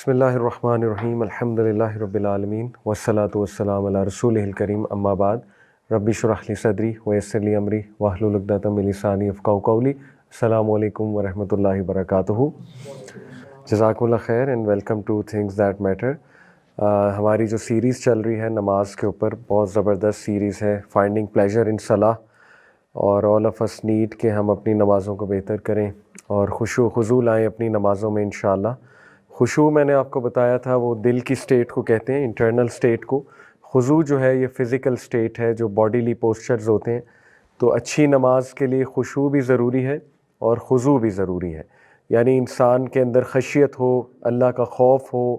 بسم اللہ الرحمن الرحیم الحمدللہ رب العالمین والصلاة والسلام علی رسولہ الکریم اما بعد رب اشرح لی صدری ویسر لی امری واحلل عقدۃ من لسانی یفقہوا قولی. السلام علیکم ورحمۃ اللہ وبرکاتہ. جزاکم اللہ خیر and welcome two things that matter. ہماری جو سیریز چل رہی ہے نماز کے اوپر، بہت زبردست سیریز ہے، فائنڈنگ پلیجر ان صلاح، اور آل آف اس نیڈ کہ ہم اپنی نمازوں کو بہتر کریں اور خشوع و خضوع لائیں اپنی نمازوں میں انشاءاللہ. خشوع میں نے آپ کو بتایا تھا وہ دل کی سٹیٹ کو کہتے ہیں، انٹرنل سٹیٹ کو. خضوع جو ہے یہ فزیکل سٹیٹ ہے، جو باڈیلی پوسچرز ہوتے ہیں. تو اچھی نماز کے لیے خشوع بھی ضروری ہے اور خضوع بھی ضروری ہے. یعنی انسان کے اندر خشیت ہو، اللہ کا خوف ہو،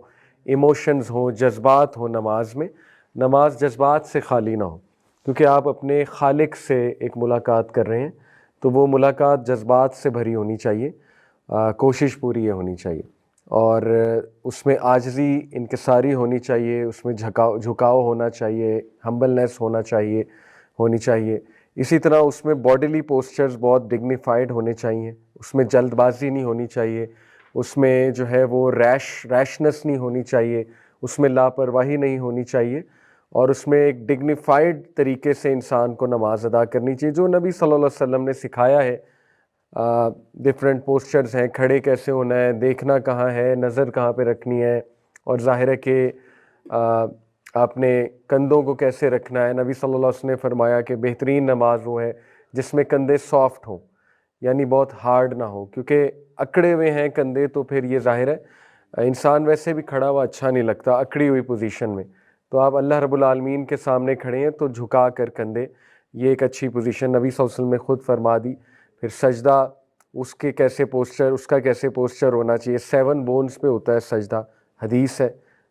ایموشنز ہوں، جذبات ہوں نماز میں. نماز جذبات سے خالی نہ ہو، کیونکہ آپ اپنے خالق سے ایک ملاقات کر رہے ہیں، تو وہ ملاقات جذبات سے بھری ہونی چاہیے. کوشش پوری یہ ہونی چاہیے، اور اس میں عاجزی انکساری ہونی چاہیے، اس میں جھکاؤ ہونا چاہیے، ہمبلنس ہونی چاہیے. اسی طرح اس میں باڈیلی پوسچرز بہت ڈگنیفائڈ ہونے چاہیے، اس میں جلد بازی نہیں ہونی چاہیے، اس میں جو ہے وہ ریشنس نہیں ہونی چاہیے، اس میں لاپرواہی نہیں ہونی چاہیے، اور اس میں ایک ڈگنیفائڈ طریقے سے انسان کو نماز ادا کرنی چاہیے جو نبی صلی اللہ علیہ وسلم نے سکھایا ہے. ڈفرینٹ پوسچرز ہیں، کھڑے کیسے ہونا ہے، دیکھنا کہاں ہے، نظر کہاں پہ رکھنی ہے، اور ظاہر ہے کہ آپ نے کندھوں کو کیسے رکھنا ہے. نبی صلی اللہ علیہ وسلم نے فرمایا کہ بہترین نماز وہ ہے جس میں کندھے سافٹ ہوں، یعنی بہت ہارڈ نہ ہو، کیونکہ اکڑے ہوئے ہیں کندھے تو پھر یہ ظاہر ہے انسان ویسے بھی کھڑا ہوا اچھا نہیں لگتا اکڑی ہوئی پوزیشن میں. تو آپ اللہ رب العالمین کے سامنے کھڑے ہیں تو جھکا کر کندھے، یہ ایک اچھی پوزیشن نبی صلی اللہ علیہ وسلم نے خود فرما دی. پھر سجدہ، اس کا کیسے پوسچر ہونا چاہیے. 7 بونز پہ ہوتا ہے سجدہ، حدیث ہے.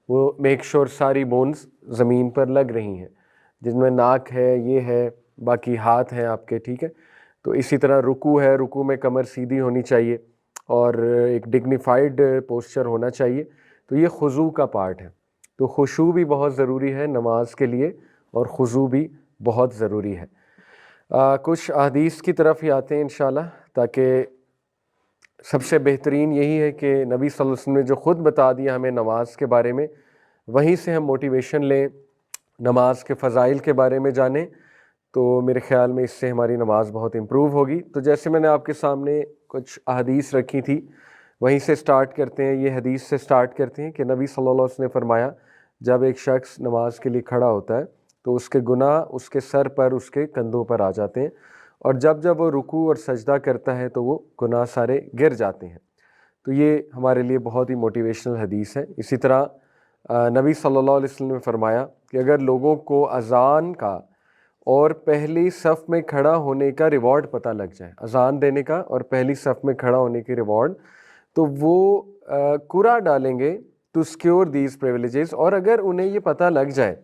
وہ میک شور ساری بونز زمین پر لگ رہی ہیں، جن میں ناک ہے، یہ ہے، باقی ہاتھ ہیں آپ کے، ٹھیک ہے. تو اسی طرح رکوع ہے، رکوع میں کمر سیدھی ہونی چاہیے اور ایک ڈگنیفائڈ پوسچر ہونا چاہیے. تو یہ خضوع کا پارٹ ہے. تو خشوع بھی بہت ضروری ہے نماز کے لیے، اور خضوع بھی بہت ضروری ہے. کچھ احادیث کی طرف ہی آتے ہیں انشاءاللہ، تاکہ سب سے بہترین یہی ہے کہ نبی صلی اللہ علیہ وسلم نے جو خود بتا دیا ہمیں نماز کے بارے میں، وہیں سے ہم موٹیویشن لیں، نماز کے فضائل کے بارے میں جانیں. تو میرے خیال میں اس سے ہماری نماز بہت امپروو ہوگی. تو جیسے میں نے آپ کے سامنے کچھ احادیث رکھی تھی، وہیں سے سٹارٹ کرتے ہیں. یہ حدیث سے سٹارٹ کرتے ہیں کہ نبی صلی اللہ علیہ وسلم نے فرمایا جب ایک شخص نماز کے لیے کھڑا ہوتا ہے تو اس کے گناہ اس کے سر پر، اس کے کندھوں پر آ جاتے ہیں، اور جب وہ رکوع اور سجدہ کرتا ہے تو وہ گناہ سارے گر جاتے ہیں. تو یہ ہمارے لیے بہت ہی موٹیویشنل حدیث ہے. اسی طرح نبی صلی اللہ علیہ وسلم نے فرمایا کہ اگر لوگوں کو اذان کا اور پہلی صف میں کھڑا ہونے کا ریوارڈ پتہ لگ جائے، اذان دینے کا اور پہلی صف میں کھڑا ہونے کی ریوارڈ، تو وہ قرعہ ڈالیں گے ٹو سیکیور دیز پریویلیجز. اور اگر انہیں یہ پتہ لگ جائے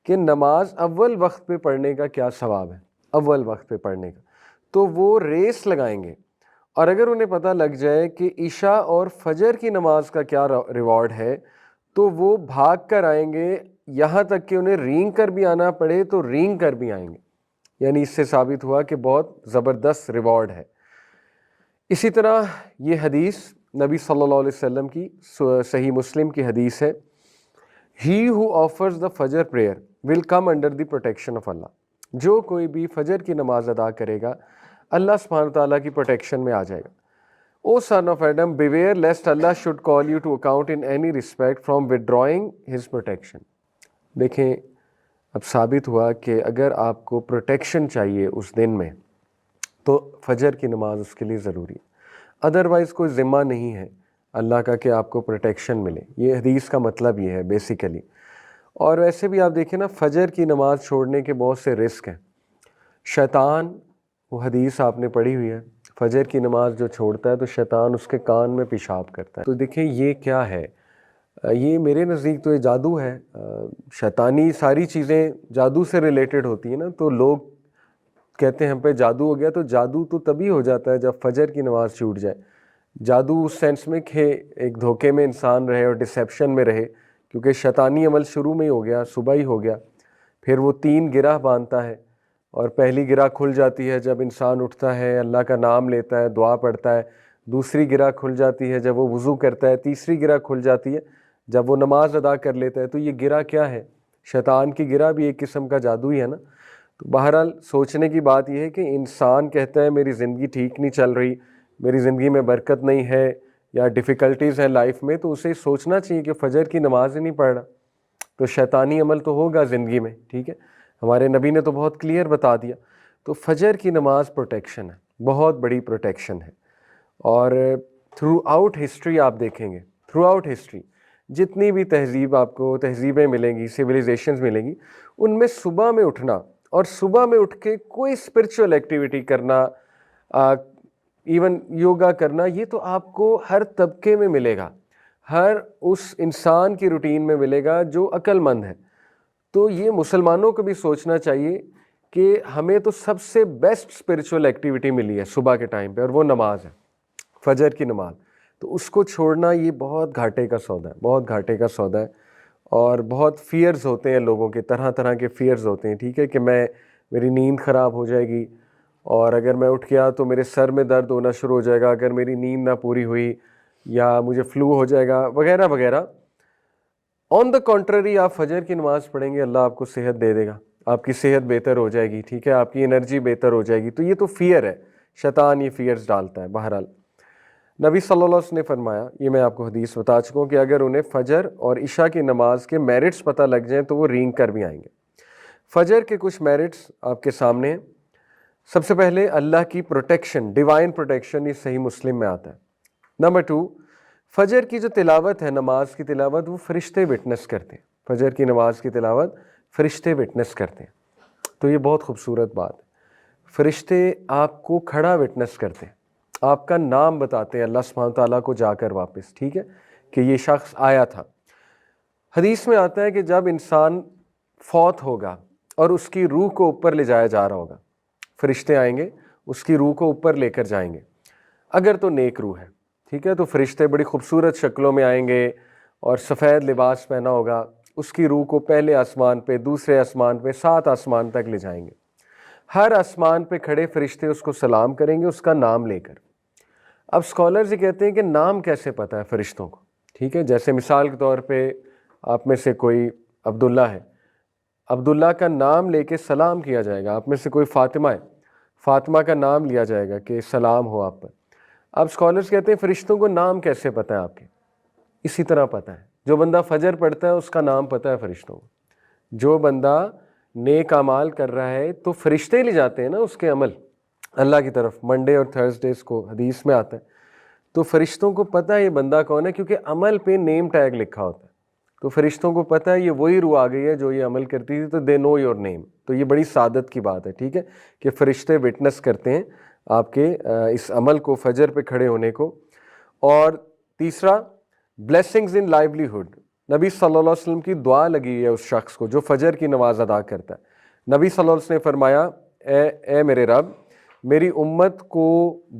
کہ نماز اول وقت پہ پڑھنے کا کیا ثواب ہے، اول وقت پہ پڑھنے کا، تو وہ ریس لگائیں گے. اور اگر انہیں پتہ لگ جائے کہ عشاء اور فجر کی نماز کا کیا ریوارڈ ہے، تو وہ بھاگ کر آئیں گے، یہاں تک کہ انہیں رینگ کر بھی آنا پڑے تو رینگ کر بھی آئیں گے. یعنی اس سے ثابت ہوا کہ بہت زبردست ریوارڈ ہے. اسی طرح یہ حدیث نبی صلی اللہ علیہ وسلم کی صحیح مسلم کی حدیث ہے، He who offers the فجر prayer will come under the protection of Allah. جو کوئی بھی فجر کی نماز ادا کرے گا اللہ سبحانہ تعالیٰ کی پروٹیکشن میں آ جائے گا. O son of Adam, beware lest Allah should call you to account in any respect from withdrawing his protection. دیکھیں اب ثابت ہوا کہ اگر آپ کو پروٹیکشن چاہیے اس دن میں تو فجر کی نماز اس کے لیے ضروری ہے. ادروائز کوئی ذمہ نہیں ہے اللہ کا کہ آپ کو پروٹیکشن ملے. یہ حدیث کا مطلب یہ ہے بیسیکلی. اور ویسے بھی آپ دیکھیں نا، فجر کی نماز چھوڑنے کے بہت سے رسک ہیں. شیطان، وہ حدیث آپ نے پڑھی ہوئی ہے، فجر کی نماز جو چھوڑتا ہے تو شیطان اس کے کان میں پیشاب کرتا ہے. تو دیکھیں یہ کیا ہے، یہ میرے نزدیک تو یہ جادو ہے. شیطانی ساری چیزیں جادو سے ریلیٹڈ ہوتی ہیں نا. تو لوگ کہتے ہیں ہم پہ جادو ہو گیا، تو جادو تو تبھی ہو جاتا ہے جب فجر کی نماز چھوٹ جائے. جادو اس سینس میں کہ ایک دھوکے میں انسان رہے اور ڈسیپشن میں رہے، کیونکہ شیطانی عمل شروع میں ہی ہو گیا، صبح ہی ہو گیا. پھر وہ 3 گرہ باندھتا ہے، اور پہلی گرہ کھل جاتی ہے جب انسان اٹھتا ہے، اللہ کا نام لیتا ہے، دعا پڑھتا ہے. دوسری گرہ کھل جاتی ہے جب وہ وضو کرتا ہے. تیسری گرہ کھل جاتی ہے جب وہ نماز ادا کر لیتا ہے تو یہ گرہ کیا ہے؟ شیطان کی گرہ بھی ایک قسم کا جادو ہی ہے نا۔ تو بہرحال سوچنے کی بات یہ ہے کہ انسان کہتا ہے میری زندگی ٹھیک نہیں چل رہی، میری زندگی میں برکت نہیں ہے یا ڈیفیکلٹیز ہیں لائف میں، تو اسے سوچنا چاہیے کہ فجر کی نماز ہی نہیں پڑھ رہا، تو شیطانی عمل تو ہوگا زندگی میں، ٹھیک ہے۔ ہمارے نبی نے تو بہت کلیئر بتا دیا۔ تو فجر کی نماز پروٹیکشن ہے، بہت بڑی پروٹیکشن ہے، اور تھرو آؤٹ ہسٹری آپ دیکھیں گے، تھرو آؤٹ ہسٹری جتنی بھی تہذیب آپ کو تہذیبیں ملیں گی، سویلائزیشنز ملیں گی، ان میں صبح میں اٹھنا اور صبح میں اٹھ کے کوئی اسپرچول ایکٹیویٹی کرنا، ایون یوگا کرنا، یہ تو آپ کو ہر طبقے میں ملے گا، ہر اس انسان کی روٹین میں ملے گا جو عقل مند ہے۔ تو یہ مسلمانوں کو بھی سوچنا چاہیے کہ ہمیں تو سب سے بیسٹ اسپرچول ایکٹیویٹی ملی ہے صبح کے ٹائم پہ، اور وہ نماز ہے، فجر کی نماز۔ تو اس کو چھوڑنا یہ بہت گھاٹے کا سودا ہے، بہت گھاٹے کا سودا ہے، اور بہت فیئرز ہوتے ہیں لوگوں کے، طرح طرح کے فیئرز ہوتے ہیں، ٹھیک ہے، کہ میری نیند خراب ہو جائے گی، اور اگر میں اٹھ گیا تو میرے سر میں درد ہونا شروع ہو جائے گا اگر میری نیند نہ پوری ہوئی، یا مجھے فلو ہو جائے گا وغیرہ وغیرہ۔ آن دا کنٹرری آپ فجر کی نماز پڑھیں گے، اللہ آپ کو صحت دے دے گا، آپ کی صحت بہتر ہو جائے گی، ٹھیک ہے، آپ کی انرجی بہتر ہو جائے گی۔ تو یہ تو فیئر ہے، شیطان یہ فیئرز ڈالتا ہے۔ بہرحال نبی صلی اللہ علیہ وسلم نے فرمایا، یہ میں آپ کو حدیث بتا چکا ہوں، کہ اگر انہیں فجر اور عشاء کی نماز کے میرٹس پتہ لگ جائیں تو وہ رینگ کر بھی آئیں گے۔ فجر کے کچھ میرٹس آپ کے سامنے ہیں۔ سب سے پہلے اللہ کی پروٹیکشن، ڈیوائن پروٹیکشن، یہ صحیح مسلم میں آتا ہے۔ نمبر 2، فجر کی جو تلاوت ہے، نماز کی تلاوت، وہ فرشتے وٹنس کرتے ہیں۔ فجر کی نماز کی تلاوت فرشتے وٹنس کرتے ہیں، تو یہ بہت خوبصورت بات ہے۔ فرشتے آپ کو کھڑا وٹنس کرتے ہیں، آپ کا نام بتاتے ہیں اللہ سبحانہ تعالیٰ کو جا کر واپس، ٹھیک ہے، کہ یہ شخص آیا تھا۔ حدیث میں آتا ہے کہ جب انسان فوت ہوگا اور اس کی روح کو اوپر لے جایا جا رہا ہوگا، فرشتے آئیں گے، اس کی روح کو اوپر لے کر جائیں گے، اگر تو نیک روح ہے، ٹھیک ہے، تو فرشتے بڑی خوبصورت شکلوں میں آئیں گے اور سفید لباس پہنا ہوگا، اس کی روح کو پہلے آسمان پہ، دوسرے آسمان پہ، 7 آسمان تک لے جائیں گے۔ ہر آسمان پہ کھڑے فرشتے اس کو سلام کریں گے اس کا نام لے کر۔ اب اسکالرز یہ کہتے ہیں کہ نام کیسے پتہ ہے فرشتوں کو، ٹھیک ہے، جیسے مثال کے طور پہ آپ میں سے کوئی عبداللہ ہے، عبداللہ کا نام لے کے سلام کیا جائے گا۔ آپ میں سے کوئی فاطمہ ہے، فاطمہ کا نام لیا جائے گا کہ سلام ہو آپ پر۔ اب اسکالرز کہتے ہیں فرشتوں کو نام کیسے پتہ ہے آپ کے؟ اسی طرح پتہ ہے، جو بندہ فجر پڑھتا ہے اس کا نام پتہ ہے فرشتوں کو۔ جو بندہ نیک اعمال کر رہا ہے تو فرشتے لے جاتے ہیں نا اس کے عمل اللہ کی طرف، منڈے اور تھرسڈیز کو حدیث میں آتا ہے، تو فرشتوں کو پتہ ہے یہ بندہ کون ہے، کیونکہ عمل پہ نیم ٹیگ لکھا ہوتا ہے، تو فرشتوں کو پتہ ہے یہ وہی روح آ گئی ہے جو یہ عمل کرتی تھی، تو دے نو یور نیم۔ تو یہ بڑی سعادت کی بات ہے، ٹھیک ہے، کہ فرشتے وٹنس کرتے ہیں آپ کے اس عمل کو، فجر پہ کھڑے ہونے کو۔ اور تیسرا، بلیسنگز ان لائیولیہڈ، نبی صلی اللہ علیہ وسلم کی دعا لگی ہے اس شخص کو جو فجر کی نماز ادا کرتا ہے۔ نبی صلی اللہ علیہ وسلم نے فرمایا، اے میرے رب، میری امت کو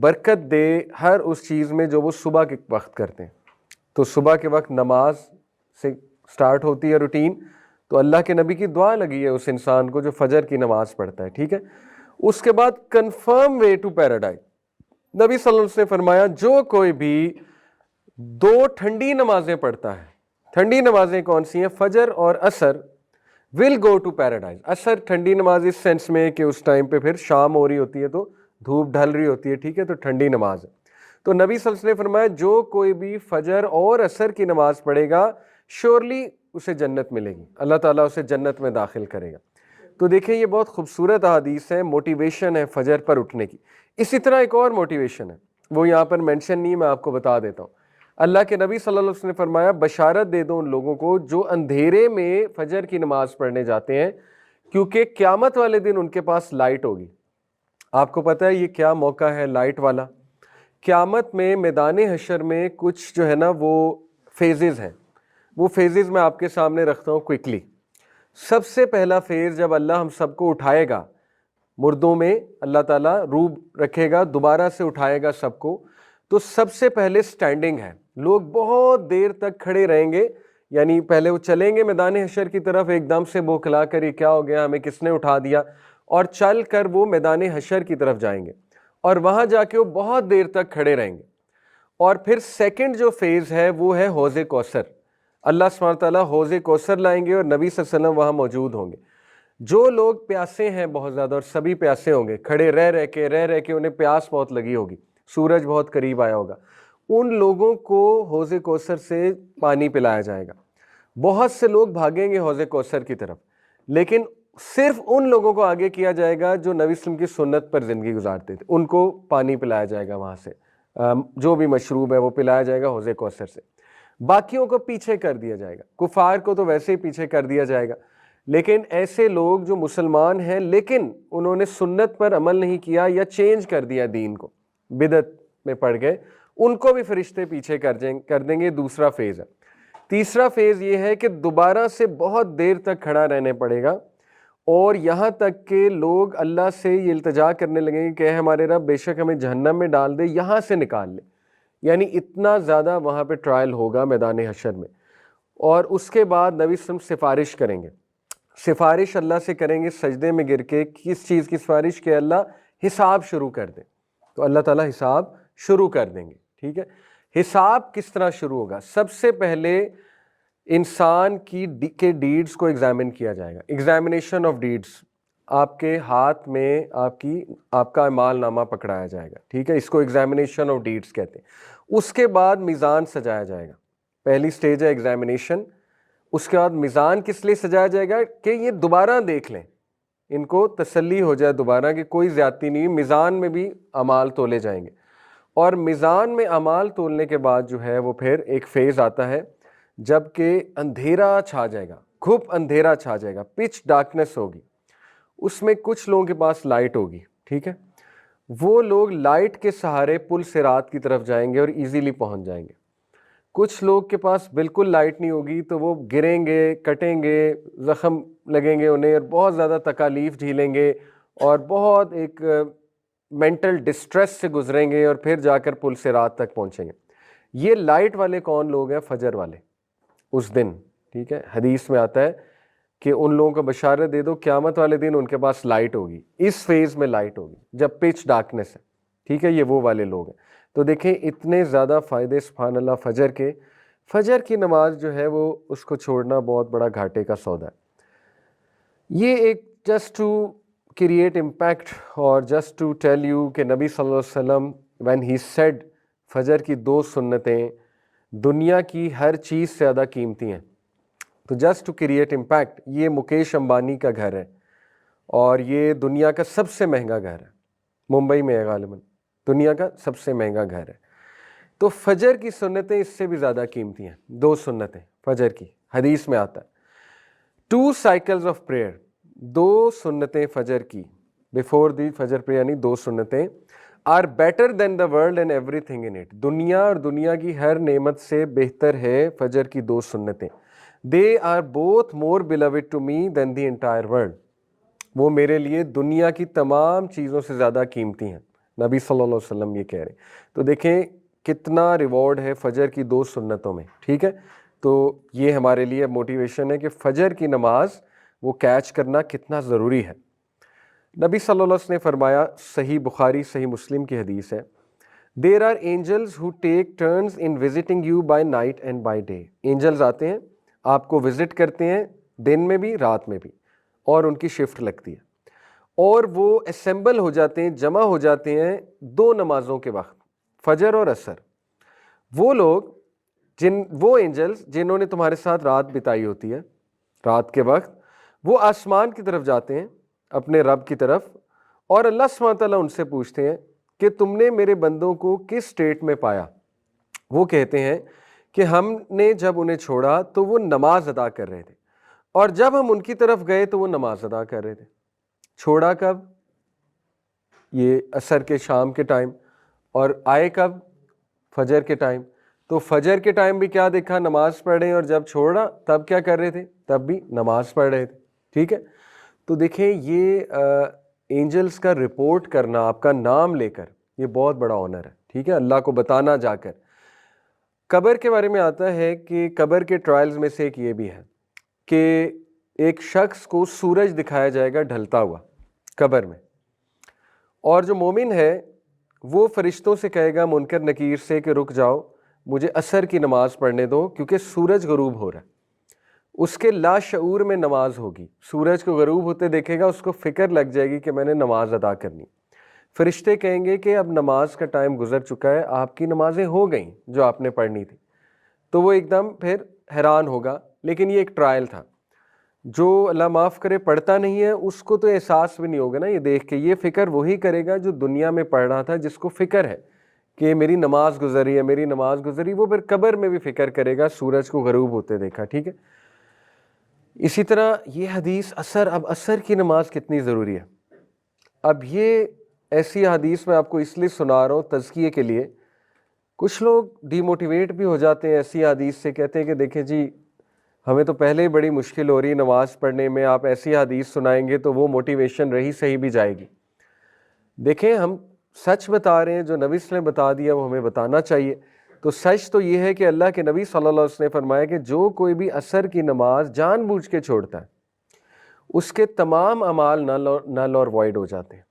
برکت دے ہر اس چیز میں جو وہ صبح کے وقت کرتے ہیں۔ تو صبح کے وقت نماز سے سٹارٹ ہوتی ہے روٹین، تو اللہ کے نبی کی دعا لگی ہے اس انسان کو جو فجر کی نماز پڑھتا ہے، ٹھیک ہے۔ اس کے بعد کنفرم وے ٹو پیراڈائز، نبی صلی اللہ علیہ وسلم نے فرمایا جو کوئی بھی 2 ٹھنڈی نمازیں پڑھتا ہے، ٹھنڈی نمازیں کون سی ہیں؟ فجر اور عصر، ول گو ٹو پیراڈائز۔ عصر ٹھنڈی نماز اس سینس میں کہ اس ٹائم پہ پھر شام ہو رہی ہوتی ہے تو دھوپ ڈھل رہی ہوتی ہے، ٹھیک ہے، تو ٹھنڈی نماز ہے۔ تو نبی صلی اللہ علیہ وسلم نے فرمایا جو کوئی بھی فجر اور عصر کی نماز پڑھے گا شیورلی اسے جنت ملے گی، اللہ تعالیٰ اسے جنت میں داخل کرے گا۔ تو دیکھیں یہ بہت خوبصورت احادیث ہے، موٹیویشن ہے فجر پر اٹھنے کی۔ اسی طرح ایک اور موٹیویشن ہے، وہ یہاں پر مینشن نہیں، میں آپ کو بتا دیتا ہوں۔ اللہ کے نبی صلی اللہ علیہ وسلم نے فرمایا بشارت دے دو ان لوگوں کو جو اندھیرے میں فجر کی نماز پڑھنے جاتے ہیں، کیونکہ قیامت والے دن ان کے پاس لائٹ ہوگی۔ آپ کو پتہ ہے یہ کیا موقع ہے لائٹ والا؟ قیامت میں میدان حشر میں کچھ جو ہے نا وہ فیزز ہیں، وہ فیزز میں آپ کے سامنے رکھتا ہوں کوئکلی۔ سب سے پہلا فیز جب اللہ ہم سب کو اٹھائے گا، مردوں میں اللہ تعالیٰ روح رکھے گا، دوبارہ سے اٹھائے گا سب کو، تو سب سے پہلے سٹینڈنگ ہے، لوگ بہت دیر تک کھڑے رہیں گے، یعنی پہلے وہ چلیں گے میدان حشر کی طرف ایک دم سے بوکھلا کر یہ کیا ہو گیا، ہمیں کس نے اٹھا دیا، اور چل کر وہ میدان حشر کی طرف جائیں گے اور وہاں جا کے وہ بہت دیر تک کھڑے رہیں گے۔ اور پھر سیکنڈ جو فیز ہے وہ ہے حوض کوثر، اللہ سبحانہ تعالیٰ حوض کوثر لائیں گے اور نبی صلی اللہ علیہ وسلم وہاں موجود ہوں گے. جو لوگ پیاسے ہیں بہت زیادہ، اور سبھی پیاسے ہوں گے، کھڑے رہ کے انہیں پیاس بہت لگی ہوگی، سورج بہت قریب آیا ہوگا، ان لوگوں کو حوض کوثر سے پانی پلایا جائے گا. بہت سے لوگ بھاگیں گے حوض کوثر کی طرف، لیکن صرف ان لوگوں کو آگے کیا جائے گا جو نبی صلی اللہ علیہ وسلم کی سنت پر زندگی گزارتے تھے، ان کو پانی پلایا جائے گا وہاں سے، جو بھی مشروب ہے وہ پلایا جائے گا حوض کوثر سے. باقیوں کو پیچھے کر دیا جائے گا، کفار کو تو ویسے ہی پیچھے کر دیا جائے گا، لیکن ایسے لوگ جو مسلمان ہیں لیکن انہوں نے سنت پر عمل نہیں کیا یا چینج کر دیا دین کو، بدعت میں پڑ گئے، ان کو بھی فرشتے پیچھے کر دیں گے. دوسرا فیز ہے. تیسرا فیز یہ ہے کہ دوبارہ سے بہت دیر تک کھڑا رہنے پڑے گا، اور یہاں تک کہ لوگ اللہ سے یہ التجا کرنے لگیں گے کہ اے ہمارے رب بے شک ہمیں جہنم میں ڈال دے، یہاں سے نکال لے. یعنی اتنا زیادہ وہاں پہ ٹرائل ہوگا میدان حشر میں. اور اس کے بعد نبی صلی اللہ علیہ وسلم سفارش کریں گے، سفارش اللہ سے کریں گے سجدے میں گر کے. کس چیز کی سفارش؟ کہ اللہ حساب شروع کر دے. تو اللہ تعالیٰ حساب شروع کر دیں گے. ٹھیک ہے، حساب کس طرح شروع ہوگا؟ سب سے پہلے انسان کے ڈیڈز کو ایگزامن کیا جائے گا. ایگزامینیشن آف ڈیڈز، آپ کے ہاتھ میں آپ کا اعمال نامہ پکڑایا جائے گا. ٹھیک ہے، اس کو ایگزامینیشن آف ڈیڈز کہتے ہیں. اس کے بعد میزان سجایا جائے گا. پہلی سٹیج ہے ایگزامینیشن. اس کے بعد میزان کس لیے سجایا جائے گا؟ کہ یہ دوبارہ دیکھ لیں، ان کو تسلی ہو جائے دوبارہ کہ کوئی زیادتی نہیں. میزان میں بھی اعمال تولے جائیں گے، اور میزان میں اعمال تولنے کے بعد جو ہے وہ پھر ایک فیز آتا ہے جب کہ اندھیرا چھا جائے گا، گھپ اندھیرا چھا جائے گا، پچ ڈارکنیس ہوگی. اس میں کچھ لوگوں کے پاس لائٹ ہوگی. ٹھیک ہے، وہ لوگ لائٹ کے سہارے پل صراط کی طرف جائیں گے اور ایزیلی پہنچ جائیں گے. کچھ لوگ کے پاس بالکل لائٹ نہیں ہوگی تو وہ گریں گے، کٹیں گے، زخم لگیں گے انہیں، اور بہت زیادہ تکالیف جھیلیں گے، اور بہت ایک مینٹل ڈسٹریس سے گزریں گے، اور پھر جا کر پل صراط تک پہنچیں گے. یہ لائٹ والے کون لوگ ہیں؟ فجر والے اس دن. ٹھیک ہے، حدیث میں آتا ہے کہ ان لوگوں کو بشارت دے دو قیامت والے دن ان کے پاس لائٹ ہوگی. اس فیز میں لائٹ ہوگی جب پچ ڈارکنیس ہے. ٹھیک ہے، یہ وہ والے لوگ ہیں. تو دیکھیں اتنے زیادہ فائدے سبحان اللہ فجر کے. فجر کی نماز جو ہے وہ اس کو چھوڑنا بہت بڑا گھاٹے کا سودا ہے. یہ ایک جسٹ ٹو کریٹ امپیکٹ اور جسٹ ٹو ٹیل یو کہ نبی صلی اللہ علیہ وسلم when he said فجر کی 2 سنتیں دنیا کی ہر چیز سے زیادہ قیمتی ہیں. تو جسٹ ٹو کریٹ امپیکٹ، یہ مکیش امبانی کا گھر ہے اور یہ دنیا کا سب سے مہنگا گھر ہے، ممبئی میں ہے غالباً، دنیا کا سب سے مہنگا گھر ہے. تو فجر کی سنتیں اس سے بھی زیادہ قیمتی ہیں. 2 سنتیں فجر کی، حدیث میں آتا ہے 2 cycles of prayer، 2 سنتیں فجر کی before the فجر prayer، یعنی 2 سنتیں are better than the world and everything in it، دنیا اور دنیا کی ہر نعمت سے بہتر ہے فجر کی 2 سنتیں. they are both more beloved to me than the entire world، وہ میرے لیے دنیا کی تمام چیزوں سے زیادہ قیمتی ہیں. نبی صلی اللہ علیہ وسلم یہ کہہ رہے ہیں. تو دیکھیں کتنا ریوارڈ ہے فجر کی 2 سنتوں میں. ٹھیک ہے، تو یہ ہمارے لیے موٹیویشن ہے کہ فجر کی نماز وہ کیچ کرنا کتنا ضروری ہے. نبی صلی اللہ علیہ وسلم نے فرمایا، صحیح بخاری صحیح مسلم کی حدیث ہے، there are angels who take turns in visiting you by night and by day. Angels آتے ہیں آپ کو وزٹ کرتے ہیں دن میں بھی رات میں بھی، اور ان کی شفٹ لگتی ہے، اور وہ اسمبل ہو جاتے ہیں، جمع ہو جاتے ہیں 2 نمازوں کے وقت، فجر اور عصر. وہ لوگ وہ اینجلز جنہوں نے تمہارے ساتھ رات بتائی ہوتی ہے، رات کے وقت وہ آسمان کی طرف جاتے ہیں اپنے رب کی طرف، اور اللہ سبحانہ تعالیٰ ان سے پوچھتے ہیں کہ تم نے میرے بندوں کو کس سٹیٹ میں پایا؟ وہ کہتے ہیں کہ ہم نے جب انہیں چھوڑا تو وہ نماز ادا کر رہے تھے، اور جب ہم ان کی طرف گئے تو وہ نماز ادا کر رہے تھے. چھوڑا کب؟ یہ عصر کے شام کے ٹائم، اور آئے کب؟ فجر کے ٹائم. تو فجر کے ٹائم بھی کیا دیکھا؟ نماز پڑھ رہے ہیں، اور جب چھوڑا تب کیا کر رہے تھے؟ تب بھی نماز پڑھ رہے تھے. ٹھیک ہے، تو دیکھیں یہ اینجلز کا رپورٹ کرنا آپ کا نام لے کر، یہ بہت بڑا آنر ہے. ٹھیک ہے، اللہ کو بتانا جا کر. قبر کے بارے میں آتا ہے کہ قبر کے ٹرائلز میں سے ایک یہ بھی ہے کہ ایک شخص کو سورج دکھایا جائے گا ڈھلتا ہوا قبر میں، اور جو مومن ہے وہ فرشتوں سے کہے گا، منکر نکیر سے، کہ رک جاؤ، مجھے عصر کی نماز پڑھنے دو کیونکہ سورج غروب ہو رہا ہے. اس کے لاشعور میں نماز ہوگی، سورج کو غروب ہوتے دیکھے گا، اس کو فکر لگ جائے گی کہ میں نے نماز ادا کرنی. فرشتے کہیں گے کہ اب نماز کا ٹائم گزر چکا ہے، آپ کی نمازیں ہو گئیں جو آپ نے پڑھنی تھی. تو وہ ایک دم پھر حیران ہوگا. لیکن یہ ایک ٹرائل تھا. جو اللہ معاف کرے پڑھتا نہیں ہے اس کو تو احساس بھی نہیں ہوگا نا یہ دیکھ کے. یہ فکر وہی کرے گا جو دنیا میں پڑھ رہا تھا، جس کو فکر ہے کہ میری نماز گزری ہے، میری نماز گزری. وہ پھر قبر میں بھی فکر کرے گا سورج کو غروب ہوتے دیکھا. ٹھیک ہے. اسی طرح یہ حدیث اب عصر کی نماز کتنی ضروری ہے. اب یہ ایسی حدیث میں آپ کو اس لیے سنا رہا ہوں تزکیے کے لیے. کچھ لوگ ڈی موٹیویٹ بھی ہو جاتے ہیں ایسی حدیث سے، کہتے ہیں کہ دیکھیں جی ہمیں تو پہلے ہی بڑی مشکل ہو رہی ہے نماز پڑھنے میں، آپ ایسی حدیث سنائیں گے تو وہ موٹیویشن رہی صحیح بھی جائے گی. دیکھیں ہم سچ بتا رہے ہیں، جو نبی صلی اللہ علیہ وسلم نے بتا دیا وہ ہمیں بتانا چاہیے. تو سچ تو یہ ہے کہ اللہ کے نبی صلی اللہ علیہ وسلم نے فرمایا کہ جو کوئی بھی عصر کی نماز جان بوجھ کے چھوڑتا ہے اس کے تمام اعمال نل اور وائڈ ہو جاتے ہیں.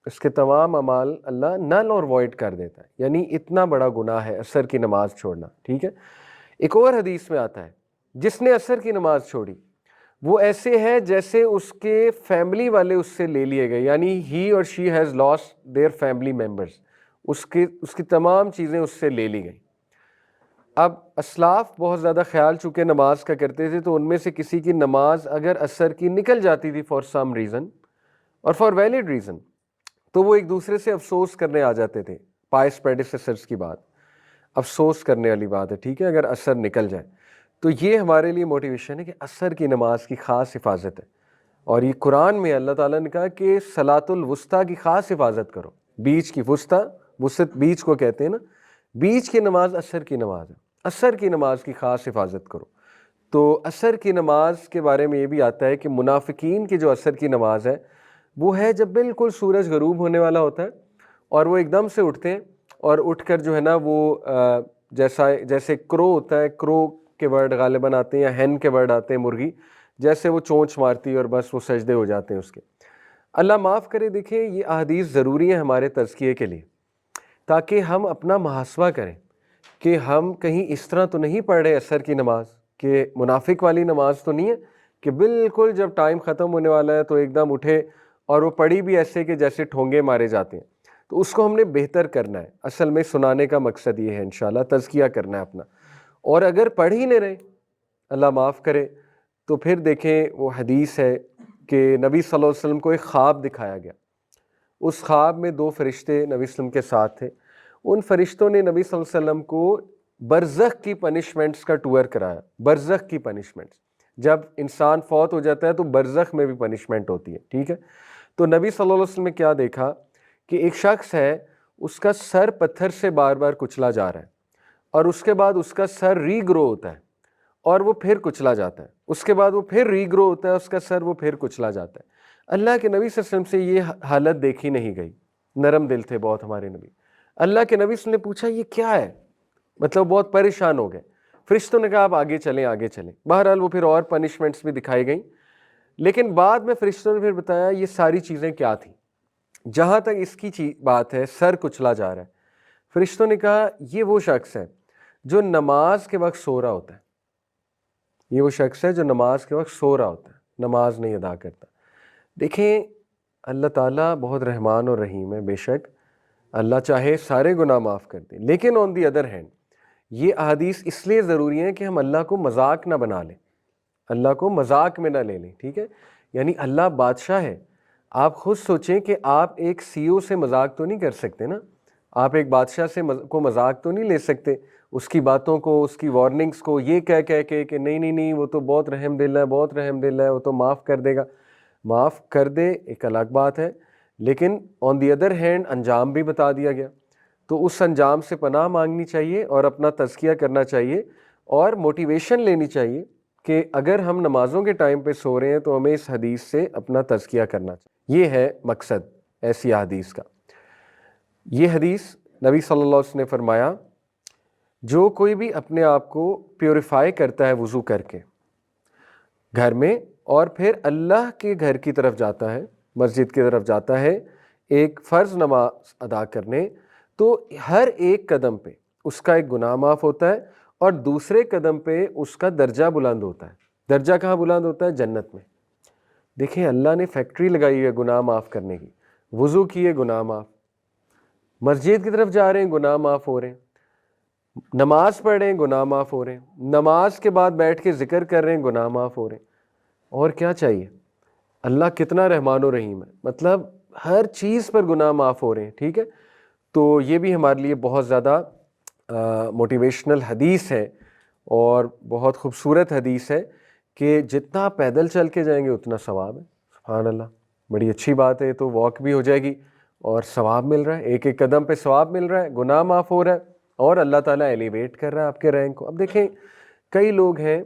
اس کے تمام اعمال اللہ نل اور وائڈ کر دیتا ہے. یعنی اتنا بڑا گناہ ہے عصر کی نماز چھوڑنا. ٹھیک ہے. ایک اور حدیث میں آتا ہے جس نے عصر کی نماز چھوڑی وہ ایسے ہے جیسے اس کے فیملی والے اس سے لے لیے گئے. یعنی ہی اور she has lost their family members. اس کی تمام چیزیں اس سے لے لی گئیں. اب اسلاف بہت زیادہ خیال چونکہ نماز کا کرتے تھے تو ان میں سے کسی کی نماز اگر عصر کی نکل جاتی تھی فار سم ریزن اور فار ویلڈ ریزن تو وہ ایک دوسرے سے افسوس کرنے آ جاتے تھے. پائس پریڈیسیسرز کی بات، افسوس کرنے والی بات ہے. ٹھیک ہے. اگر عصر نکل جائے تو یہ ہمارے لیے موٹیویشن ہے کہ عصر کی نماز کی خاص حفاظت ہے. اور یہ قرآن میں اللہ تعالیٰ نے کہا کہ صلاۃ الوسطیٰ کی خاص حفاظت کرو. بیچ کی وسط بیچ کو کہتے ہیں نا، بیچ کی نماز عصر کی نماز ہے. عصر کی نماز کی خاص حفاظت کرو. تو عصر کی نماز کے بارے میں یہ بھی آتا ہے کہ منافقین کی جو عصر کی نماز ہے وہ ہے جب بالکل سورج غروب ہونے والا ہوتا ہے اور وہ ایک دم سے اٹھتے ہیں اور اٹھ کر جو ہے نا وہ جیسے کرو ہوتا ہے، کرو کے ورڈ غالباً آتے ہیں یا ہین کے ورڈ آتے ہیں مرغی، جیسے وہ چونچ مارتی ہے اور بس وہ سجدے ہو جاتے ہیں اس کے. اللہ معاف کرے. دیکھیں یہ احادیث ضروری ہیں ہمارے تزکیے کے لیے تاکہ ہم اپنا محاسبہ کریں کہ ہم کہیں اس طرح تو نہیں پڑھ رہے عصر کی نماز کہ منافق والی نماز تو نہیں ہے کہ بالکل جب ٹائم ختم ہونے والا ہے تو ایک دم اٹھے اور وہ پڑھی بھی ایسے کہ جیسے ٹھونگے مارے جاتے ہیں. تو اس کو ہم نے بہتر کرنا ہے. اصل میں سنانے کا مقصد یہ ہے انشاءاللہ تزکیہ کرنا ہے اپنا. اور اگر پڑھ ہی نہیں رہے اللہ معاف کرے تو پھر دیکھیں وہ حدیث ہے کہ نبی صلی اللہ علیہ وسلم کو ایک خواب دکھایا گیا. اس خواب میں 2 فرشتے نبی صلی اللہ علیہ وسلم کے ساتھ تھے. ان فرشتوں نے نبی صلی اللہ علیہ وسلم کو برزخ کی پنشمنٹس کا ٹور کرایا. برزخ کی پنشمنٹس، جب انسان فوت ہو جاتا ہے تو برزخ میں بھی پنشمنٹ ہوتی ہے. ٹھیک ہے. تو نبی صلی اللہ علیہ وسلم نے کیا دیکھا کہ ایک شخص ہے اس کا سر پتھر سے بار بار کچلا جا رہا ہے اور اس کے بعد اس کا سر ری گرو ہوتا ہے اور وہ پھر کچلا جاتا ہے. اس کے بعد وہ پھر ری گرو ہوتا ہے، اس کا سر وہ پھر کچلا جاتا ہے. اللہ کے نبی صلی اللہ علیہ وسلم سے یہ حالت دیکھی نہیں گئی. نرم دل تھے بہت ہمارے نبی. اللہ کے نبی صلی اللہ علیہ وسلم نے پوچھا یہ کیا ہے، مطلب بہت پریشان ہو گئے. فرشتوں نے کہا آپ آگے چلیں آگے چلیں. بہرحال وہ پھر اور پنشمنٹس بھی دکھائی گئیں. لیکن بعد میں فرشتوں نے پھر بتایا یہ ساری چیزیں کیا تھیں. جہاں تک اس کی بات ہے سر کچلا جا رہا ہے، فرشتوں نے کہا یہ وہ شخص ہے جو نماز کے وقت سو رہا ہوتا ہے. یہ وہ شخص ہے جو نماز کے وقت سو رہا ہوتا ہے، نماز نہیں ادا کرتا. دیکھیں اللہ تعالیٰ بہت رحمان اور رحیم ہے. بے شک اللہ چاہے سارے گناہ معاف کر دیں، لیکن آن دی ادر ہینڈ یہ احادیث اس لیے ضروری ہیں کہ ہم اللہ کو مذاق نہ بنا لیں، اللہ کو مذاق میں نہ لے لیں. ٹھیک ہے. یعنی اللہ بادشاہ ہے. آپ خود سوچیں کہ آپ ایک سی او سے مذاق تو نہیں کر سکتے نا. آپ ایک بادشاہ سے کو مذاق تو نہیں لے سکتے، اس کی باتوں کو، اس کی وارننگز کو یہ کہہ کے کہ نہیں وہ تو بہت رحم دل ہے، بہت رحم دل ہے، وہ تو معاف کر دے گا. معاف کر دے ایک الگ بات ہے، لیکن آن دی ادر ہینڈ انجام بھی بتا دیا گیا. تو اس انجام سے پناہ مانگنی چاہیے اور اپنا تزکیہ کرنا چاہیے اور موٹیویشن لینی چاہیے کہ اگر ہم نمازوں کے ٹائم پہ سو رہے ہیں تو ہمیں اس حدیث سے اپنا تزکیہ کرنا چاہیے. یہ ہے مقصد ایسی حدیث کا. یہ حدیث نبی صلی اللہ علیہ وسلم نے فرمایا جو کوئی بھی اپنے آپ کو پیوریفائی کرتا ہے وضو کر کے گھر میں اور پھر اللہ کے گھر کی طرف جاتا ہے، مسجد کی طرف جاتا ہے ایک فرض نماز ادا کرنے، تو ہر ایک قدم پہ اس کا ایک گناہ معاف ہوتا ہے، اور دوسرے قدم پہ اس کا درجہ بلند ہوتا ہے۔ درجہ کہاں بلند ہوتا ہے؟ جنت میں۔ دیکھیں اللہ نے فیکٹری لگائی ہے گناہ معاف کرنے کی، وضو کیے گناہ معاف، مسجد کی طرف جا رہے ہیں گناہ معاف ہو رہے ہیں، نماز پڑھ رہے ہیں گناہ معاف ہو رہے ہیں، نماز کے بعد بیٹھ کے ذکر کر رہے ہیں گناہ معاف ہو رہے ہیں، اور کیا چاہیے؟ اللہ کتنا رحمان و رحیم ہے، مطلب ہر چیز پر گناہ معاف ہو رہے ہیں، ٹھیک ہے؟ تو یہ بھی ہمارے لیے بہت زیادہ موٹیویشنل حدیث ہے اور بہت خوبصورت حدیث ہے کہ جتنا پیدل چل کے جائیں گے اتنا ثواب ہے۔ سبحان اللہ، بڑی اچھی بات ہے، تو واک بھی ہو جائے گی اور ثواب مل رہا ہے، ایک ایک قدم پہ ثواب مل رہا ہے، گناہ معاف ہو رہا ہے، اور اللہ تعالیٰ ایلیویٹ کر رہا ہے آپ کے رینک کو۔ اب دیکھیں کئی لوگ ہیں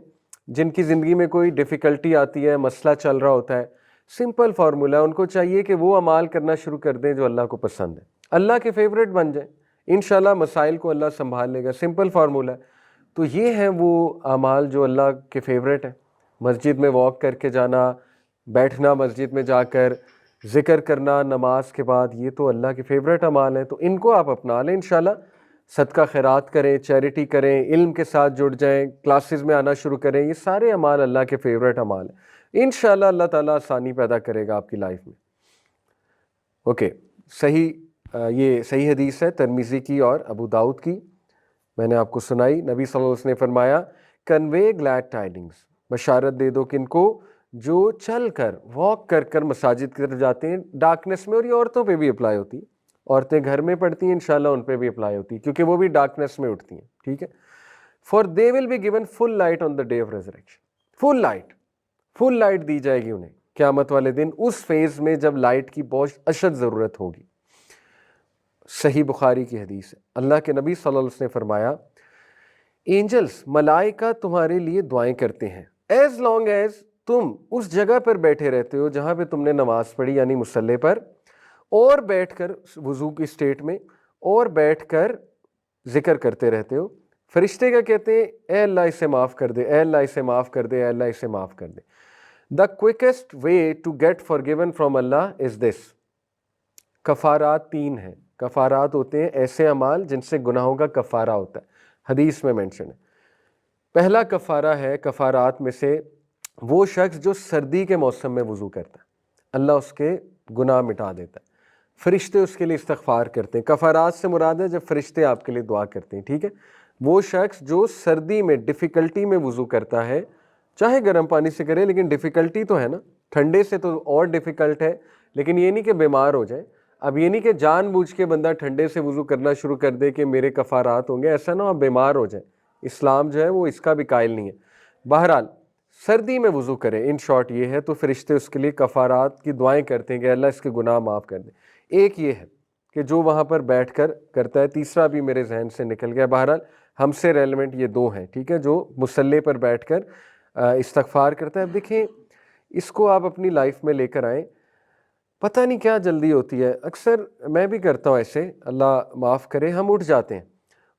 جن کی زندگی میں کوئی ڈیفیکلٹی آتی ہے، مسئلہ چل رہا ہوتا ہے، سمپل فارمولہ ہے، ان کو چاہیے کہ وہ اعمال کرنا شروع کر دیں جو اللہ کو پسند ہے، اللہ کے فیوریٹ بن جائیں، انشاءاللہ مسائل کو اللہ سنبھال لے گا، سمپل فارمولہ ہے۔ تو یہ ہیں وہ اعمال جو اللہ کے فیوریٹ ہیں، مسجد میں واک کر کے جانا، بیٹھنا مسجد میں جا کر، ذکر کرنا نماز کے بعد، یہ تو اللہ کے فیوریٹ اعمال ہیں، تو ان کو آپ اپنا لیں انشاءاللہ۔ صدقہ خیرات کریں، چیریٹی کریں، علم کے ساتھ جڑ جائیں، کلاسز میں آنا شروع کریں، یہ سارے اعمال اللہ کے فیوریٹ اعمال ہیں، انشاءاللہ اللہ تعالیٰ آسانی پیدا کرے گا آپ کی لائف میں۔ اوکے، یہ صحیح حدیث ہے ترمذی کی اور ابو داؤد کی، میں نے آپ کو سنائی۔ نبی صلی اللہ علیہ وسلم نے فرمایا کنوے گلیڈ ٹائڈنگز، بشارت دے دو کن کو؟ جو چل کر واک کر کر مساجد کی طرف جاتے ہیں ڈارکنیس میں، اور یہ عورتوں پہ بھی اپلائی ہوتی ہے، عورتیں گھر میں پڑھتی ہیں انشاءاللہ ان پہ بھی اپلائی ہوتی ہے کیونکہ وہ بھی ڈارکنیس میں اٹھتی ہیں، ٹھیک ہے؟ For they will be given full light on the day of resurrection, full light دی جائے گی انہیں قیامت والے دن، اس فیز میں جب لائٹ کی بہت اشد ضرورت ہوگی۔ صحیح بخاری کی حدیث ہے، اللہ کے نبی صلی اللہ علیہ وسلم نے فرمایا اینجلز، ملائکہ تمہارے لیے دعائیں کرتے ہیں ایز لانگ ایز تم اس جگہ پر بیٹھے رہتے ہو جہاں پہ تم نے نماز پڑھی، یعنی مصلی پر، اور بیٹھ کر وضو کی اسٹیٹ میں، اور بیٹھ کر ذکر کرتے رہتے ہو۔ فرشتے کیا کہتے ہیں؟ اے اللہ اسے معاف کر دے، اے اللہ اسے معاف کر دے، اے اللہ اسے معاف کر دے۔ دا quickest way to get فارگیون from اللہ از دس۔ کفارات 3 ہیں، کفارات ہوتے ہیں ایسے اعمال جن سے گناہوں کا کفارہ ہوتا ہے، حدیث میں مینشن ہے۔ پہلا کفارہ ہے کفارات میں سے وہ شخص جو سردی کے موسم میں وضو کرتا ہے، اللہ اس کے گناہ مٹا دیتا ہے، فرشتے اس کے لیے استغفار کرتے ہیں۔ کفارات سے مراد ہے جب فرشتے آپ کے لیے دعا کرتے ہیں، ٹھیک ہے؟ وہ شخص جو سردی میں ڈیفیکلٹی میں وضو کرتا ہے، چاہے گرم پانی سے کرے لیکن ڈیفیکلٹی تو ہے نا، ٹھنڈے سے تو اور ڈیفیکلٹ ہے، لیکن یہ نہیں کہ بیمار ہو جائے۔ اب یہ نہیں کہ جان بوجھ کے بندہ ٹھنڈے سے وضو کرنا شروع کر دے کہ میرے کفارات ہوں گے، ایسا نہ ہو آپ بیمار ہو جائیں، اسلام جو ہے وہ اس کا بھی قائل نہیں ہے۔ بہرحال سردی میں وضو کرے، ان شارٹ یہ ہے، تو فرشتے اس کے لیے کفارات کی دعائیں کرتے ہیں کہ اللہ اس کے گناہ معاف کر دے۔ ایک یہ ہے کہ جو وہاں پر بیٹھ کر کرتا ہے، تیسرا بھی میرے ذہن سے نکل گیا، بہرحال ہم سے ریلیونٹ یہ 2 ہیں، ٹھیک ہے؟ جو مصلی پر بیٹھ کر استغفار کرتا ہے۔ اب دیکھیں اس کو آپ اپنی لائف میں لے کر آئیں، پتہ نہیں کیا جلدی ہوتی ہے، اکثر میں بھی کرتا ہوں ایسے، اللہ معاف کرے، ہم اٹھ جاتے ہیں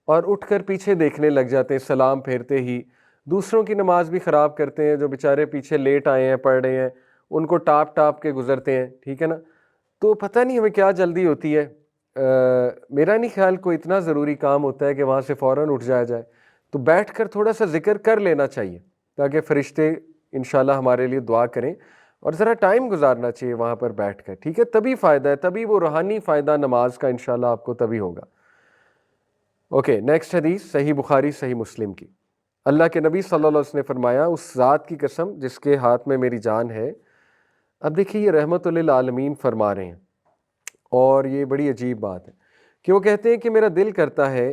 اور اٹھ کر پیچھے دیکھنے لگ جاتے ہیں، سلام پھیرتے ہی دوسروں کی نماز بھی خراب کرتے ہیں، جو بیچارے پیچھے لیٹ آئے ہیں پڑھ رہے ہیں ان کو ٹاپ کے گزرتے ہیں، ٹھیک ہے نا؟ تو پتہ نہیں ہمیں کیا جلدی ہوتی ہے۔ میرا نہیں خیال کوئی اتنا ضروری کام ہوتا ہے کہ وہاں سے فوراً اٹھ جایا جائے، تو بیٹھ کر تھوڑا سا ذکر کر لینا چاہیے تاکہ فرشتے انشاءاللہ ہمارے لیے دعا کریں، اور ذرا ٹائم گزارنا چاہیے وہاں پر بیٹھ کر، ٹھیک ہے؟ تبھی فائدہ ہے، تبھی وہ روحانی فائدہ نماز کا انشاءاللہ آپ کو تبھی ہوگا۔ اوکے، نیکسٹ حدیث صحیح بخاری صحیح مسلم کی، اللہ کے نبی صلی اللہ علیہ وسلم نے فرمایا اس ذات کی قسم جس کے ہاتھ میں میری جان ہے۔ اب دیکھیے یہ رحمت للعالمین فرما رہے ہیں، اور یہ بڑی عجیب بات ہے کہ وہ کہتے ہیں کہ میرا دل کرتا ہے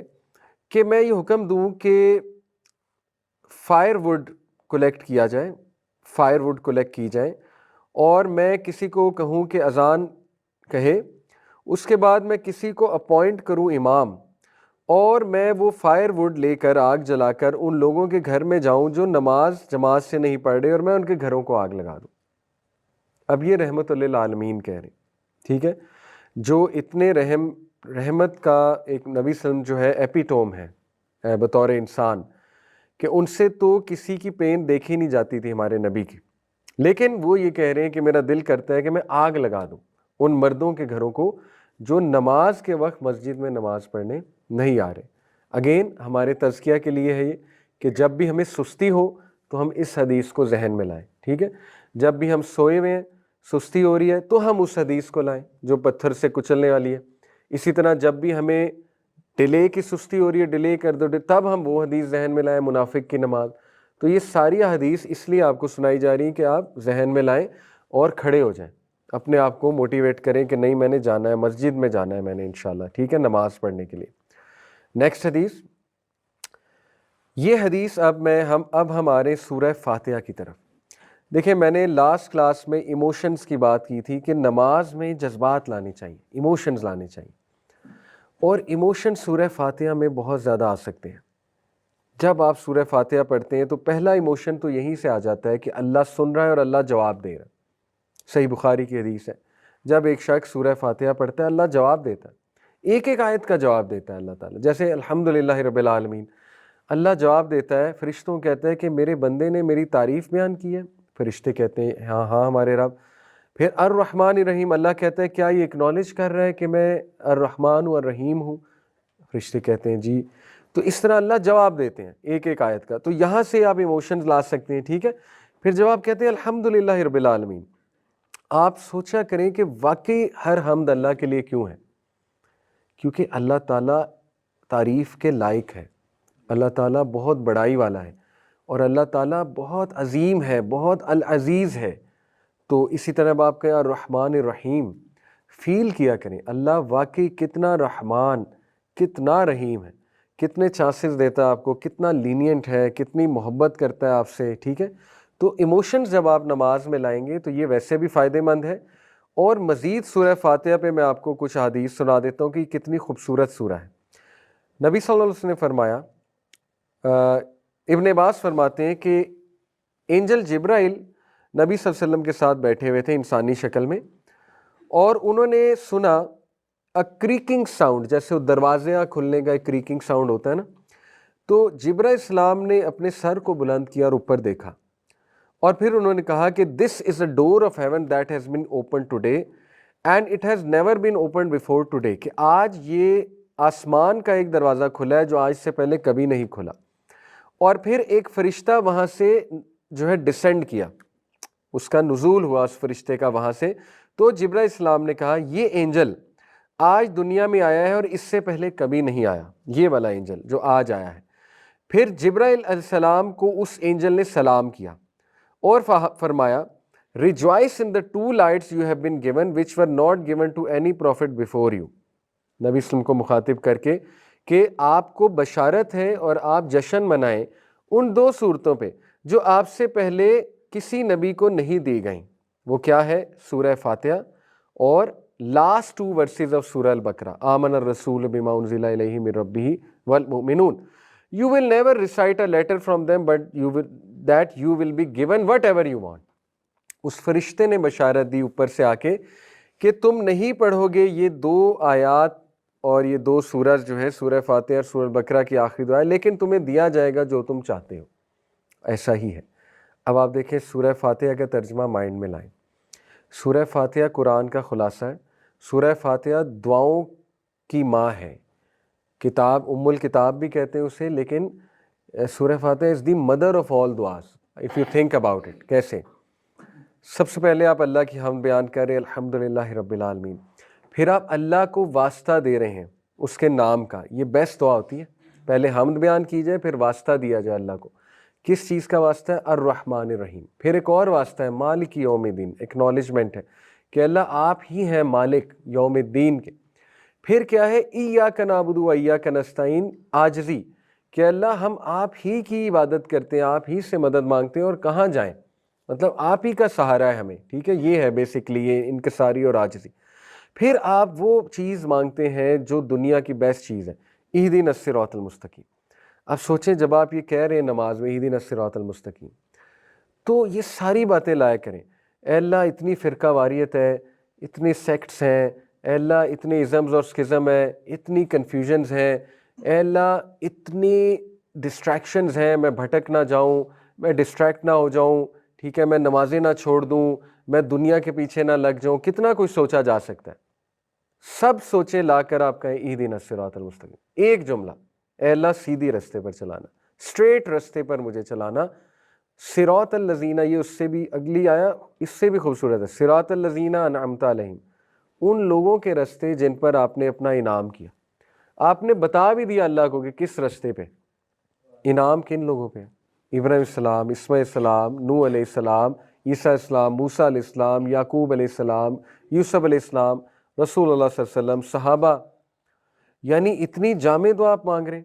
کہ میں یہ حکم دوں کہ فائر ووڈ کلیکٹ کیا جائے، فائر ووڈ کلیکٹ کی جائے، اور میں کسی کو کہوں کہ اذان کہے، اس کے بعد میں کسی کو اپوائنٹ کروں امام، اور میں وہ فائر ووڈ لے کر آگ جلا کر ان لوگوں کے گھر میں جاؤں جو نماز جماعت سے نہیں پڑھ رہے، اور میں ان کے گھروں کو آگ لگا دوں۔ اب یہ رحمت للعالمین کہہ رہے، ٹھیک ہے؟ جو اتنے رحمت کا ایک نبی صلی اللہ علیہ وسلم جو ہے ایپیٹوم ہے بطور انسان، کہ ان سے تو کسی کی پین دیکھی نہیں جاتی تھی ہمارے نبی کی، لیکن وہ یہ کہہ رہے ہیں کہ میرا دل کرتا ہے کہ میں آگ لگا دوں ان مردوں کے گھروں کو جو نماز کے وقت مسجد میں نماز پڑھنے نہیں آ رہے۔ اگین ہمارے تزکیہ کے لیے ہے یہ کہ جب بھی ہمیں سستی ہو تو ہم اس حدیث کو ذہن میں لائیں، ٹھیک ہے؟ جب بھی ہم سوئے ہوئے ہیں، سستی ہو رہی ہے، تو ہم اس حدیث کو لائیں جو پتھر سے کچلنے والی ہے۔ اسی طرح جب بھی ہمیں ڈیلے کی سستی ہو رہی ہے، ڈیلے کر دو، تب ہم وہ حدیث ذہن میں لائیں، منافق کی نماز۔ تو یہ ساری حدیث اس لیے آپ کو سنائی جا رہی ہیں کہ آپ ذہن میں لائیں اور کھڑے ہو جائیں، اپنے آپ کو موٹیویٹ کریں کہ نہیں میں نے جانا ہے، مسجد میں جانا ہے میں نے انشاءاللہ، ٹھیک ہے، نماز پڑھنے کے لیے۔ نیکسٹ حدیث، یہ حدیث اب ہم آ رہے ہیں سورہ فاتحہ کی طرف۔ دیکھیں میں نے لاسٹ کلاس میں ایموشنز کی بات کی تھی کہ نماز میں جذبات لانے چاہیے، ایموشنز لانے چاہیے، اور ایموشن سورہ فاتحہ میں بہت زیادہ آ سکتے ہیں۔ جب آپ سورہ فاتحہ پڑھتے ہیں تو پہلا ایموشن تو یہیں سے آ جاتا ہے کہ اللہ سن رہا ہے اور اللہ جواب دے رہا ہے۔ صحیح بخاری کی حدیث ہے، جب ایک شخص سورہ فاتحہ پڑھتا ہے اللہ جواب دیتا ہے، ایک ایک آیت کا جواب دیتا ہے اللہ تعالیٰ۔ جیسے الحمدللہ رب العالمین، اللہ جواب دیتا ہے، فرشتوں کہتے ہیں کہ میرے بندے نے میری تعریف بیان کی ہے، فرشتے کہتے ہیں ہاں ہاں ہمارے رب۔ پھر الرحمن الرحیم، اللہ کہتا ہے کیا یہ اکنالج کر رہا ہے کہ میں الرحمن و الرحیم ہوں؟ فرشتے کہتے ہیں جی۔ تو اس طرح اللہ جواب دیتے ہیں ایک ایک آیت کا، تو یہاں سے آپ ایموشنز لا سکتے ہیں، ٹھیک ہے۔ پھر جب آپ کہتے ہیں الحمدللہ رب العالمین، آپ سوچا کریں کہ واقعی ہر حمد اللہ کے لیے کیوں ہے؟ کیونکہ اللہ تعالیٰ تعریف کے لائق ہے، اللہ تعالیٰ بہت بڑائی والا ہے، اور اللہ تعالیٰ بہت عظیم ہے، بہت العزیز ہے۔ تو اسی طرح آپ کہیں الرحمن الرحیم، فیل کیا کریں اللہ واقعی کتنا رحمان، کتنا رحیم ہے، کتنے چانسز دیتا ہے آپ کو، کتنا لینینٹ ہے، کتنی محبت کرتا ہے آپ سے، ٹھیک ہے۔ تو ایموشنز جب آپ نماز میں لائیں گے تو یہ ویسے بھی فائدہ مند ہے، اور مزید سورہ فاتحہ پہ میں آپ کو کچھ حدیث سنا دیتا ہوں کہ کتنی خوبصورت سورہ ہے۔ نبی صلی اللہ علیہ وسلم نے فرمایا، ابن عباس فرماتے ہیں کہ اینجل جبرائیل نبی صلی اللہ علیہ وسلم کے ساتھ بیٹھے ہوئے تھے انسانی شکل میں، اور انہوں نے سنا کریکنگ ساؤنڈ، جیسے دروازے کھلنے کا ایک کریکنگ ساؤنڈ ہوتا ہے نا، تو جبرائیل السلام نے اپنے سر کو بلند کیا اور اوپر دیکھا، اور پھر انہوں نے کہا کہ this is a door of heaven that has been open today and it has never been open before today, کہ آج یہ آسمان کا ایک دروازہ کھلا ہے جو آج سے پہلے کبھی نہیں کھلا۔ اور پھر ایک فرشتہ وہاں سے جو ہے ڈسینڈ کیا، اس کا نزول ہوا اس فرشتے کا وہاں سے، تو جبرائیل السلام نے کہا یہ اینجل آج دنیا میں آیا ہے اور اس سے پہلے کبھی نہیں آیا، یہ والا اینجل جو آج آیا ہے۔ پھر جبرائیل علیہ السلام کو اس اینجل نے سلام کیا اور فرمایا rejoice in the two lights you have been given which were not given to any prophet before you، نبی وسلم کو مخاطب کر کے کہ آپ کو بشارت ہے اور آپ جشن منائیں ان دو صورتوں پہ جو آپ سے پہلے کسی نبی کو نہیں دی گئیں۔ وہ کیا ہے؟ سورہ فاتحہ اور لاسٹ 2 ورسز آف سورہ البقرہ، آمن الرسول بما انزل الیہ من ربہ والمؤمنون۔ You will never recite a letter from them but you will be given whatever you want۔ اس فرشتے نے بشارت دی اوپر سے آ کے کہ تم نہیں پڑھو گے یہ 2 آیات اور یہ 2 سورج جو ہے سورہ فاتحہ اور سورہ البقرہ کی آخری دعا ہے، لیکن تمہیں دیا جائے گا جو تم چاہتے ہو۔ ایسا ہی ہے۔ اب آپ دیکھیں سورہ فاتحہ کا ترجمہ مائنڈ میں لائیں۔ سورہ فاتحہ قرآن کا خلاصہ ہے، سورہ فاتحہ دعاؤں کی ماں ہے، کتاب ام الکتاب بھی کہتے ہیں اسے، لیکن Surah Fatiha is the mother of all duas if you think about it. کیسے؟ سب سے پہلے آپ اللہ کی حمد بیان کر رہے ہیں الحمدللہ رب العالمین، پھر آپ اللہ کو واسطہ دے رہے ہیں اس کے نام کا، یہ بیسٹ دعا ہوتی ہے، پہلے حمد بیان کی جائے پھر واسطہ دیا جائے اللہ کو۔ کس چیز کا واسطہ ہے؟ الرحمن الرحیم۔ پھر ایک اور واسطہ ہے مالک یوم الدین، ایکنالجمنٹ ہے کہ اللہ آپ ہی ہیں مالک یوم الدین کے۔ پھر کیا ہے؟ ایاک نعبد و ایاک نستعین، عاجزی کہ اللہ ہم آپ ہی کی عبادت کرتے ہیں، آپ ہی سے مدد مانگتے ہیں، اور کہاں جائیں، مطلب آپ ہی کا سہارا ہے ہمیں، ٹھیک ہے، یہ ہے بیسکلی یہ انکساری اور عاجزی۔ پھر آپ وہ چیز مانگتے ہیں جو دنیا کی بیسٹ چیز ہے، اہدنا الصراط المستقیم۔ اب سوچیں جب آپ یہ کہہ رہے ہیں نماز میں اہدنا الصراط المستقیم، تو یہ ساری باتیں لایا کریں، اے اللہ اتنی فرقہ واریت ہے، اتنے سیکٹس ہیں، اے اللہ اتنے ازمز اور سکزم ہے، اتنی کنفیوژنز ہیں، اے اللہ اتنی ڈسٹریکشنز ہیں، میں بھٹک نہ جاؤں، میں ڈسٹریکٹ نہ ہو جاؤں، ٹھیک ہے، میں نمازیں نہ چھوڑ دوں، میں دنیا کے پیچھے نہ لگ جاؤں، کتنا کچھ سوچا جا سکتا ہے۔ سب سوچے لا کر آپ کہیں اہدنا الصراط المستقیم، ایک جملہ، اے اللہ سیدھی رستے پر چلانا، اسٹریٹ رستے پر مجھے چلانا. صراط الذین، یہ اس سے بھی اگلی آیا اس سے بھی خوبصورت ہے. صراط الذین انعمت علیہم، ان لوگوں کے رستے جن پر آپ نے اپنا انعام کیا. آپ نے بتا بھی دیا اللہ کو کہ کس رستے پہ انعام کن لوگوں پہ. ابراہیم السلام، اسماعیل السلام، نوح علیہ السلام، عیسیٰ علیہ السلام، موسیٰ علیہ السلام، یعقوب علیہ السلام، یوسف علیہ السلام، رسول اللہ صلی اللہ علیہ وسلم، صحابہ. یعنی اتنی جامع دعا آپ مانگ رہے ہیں.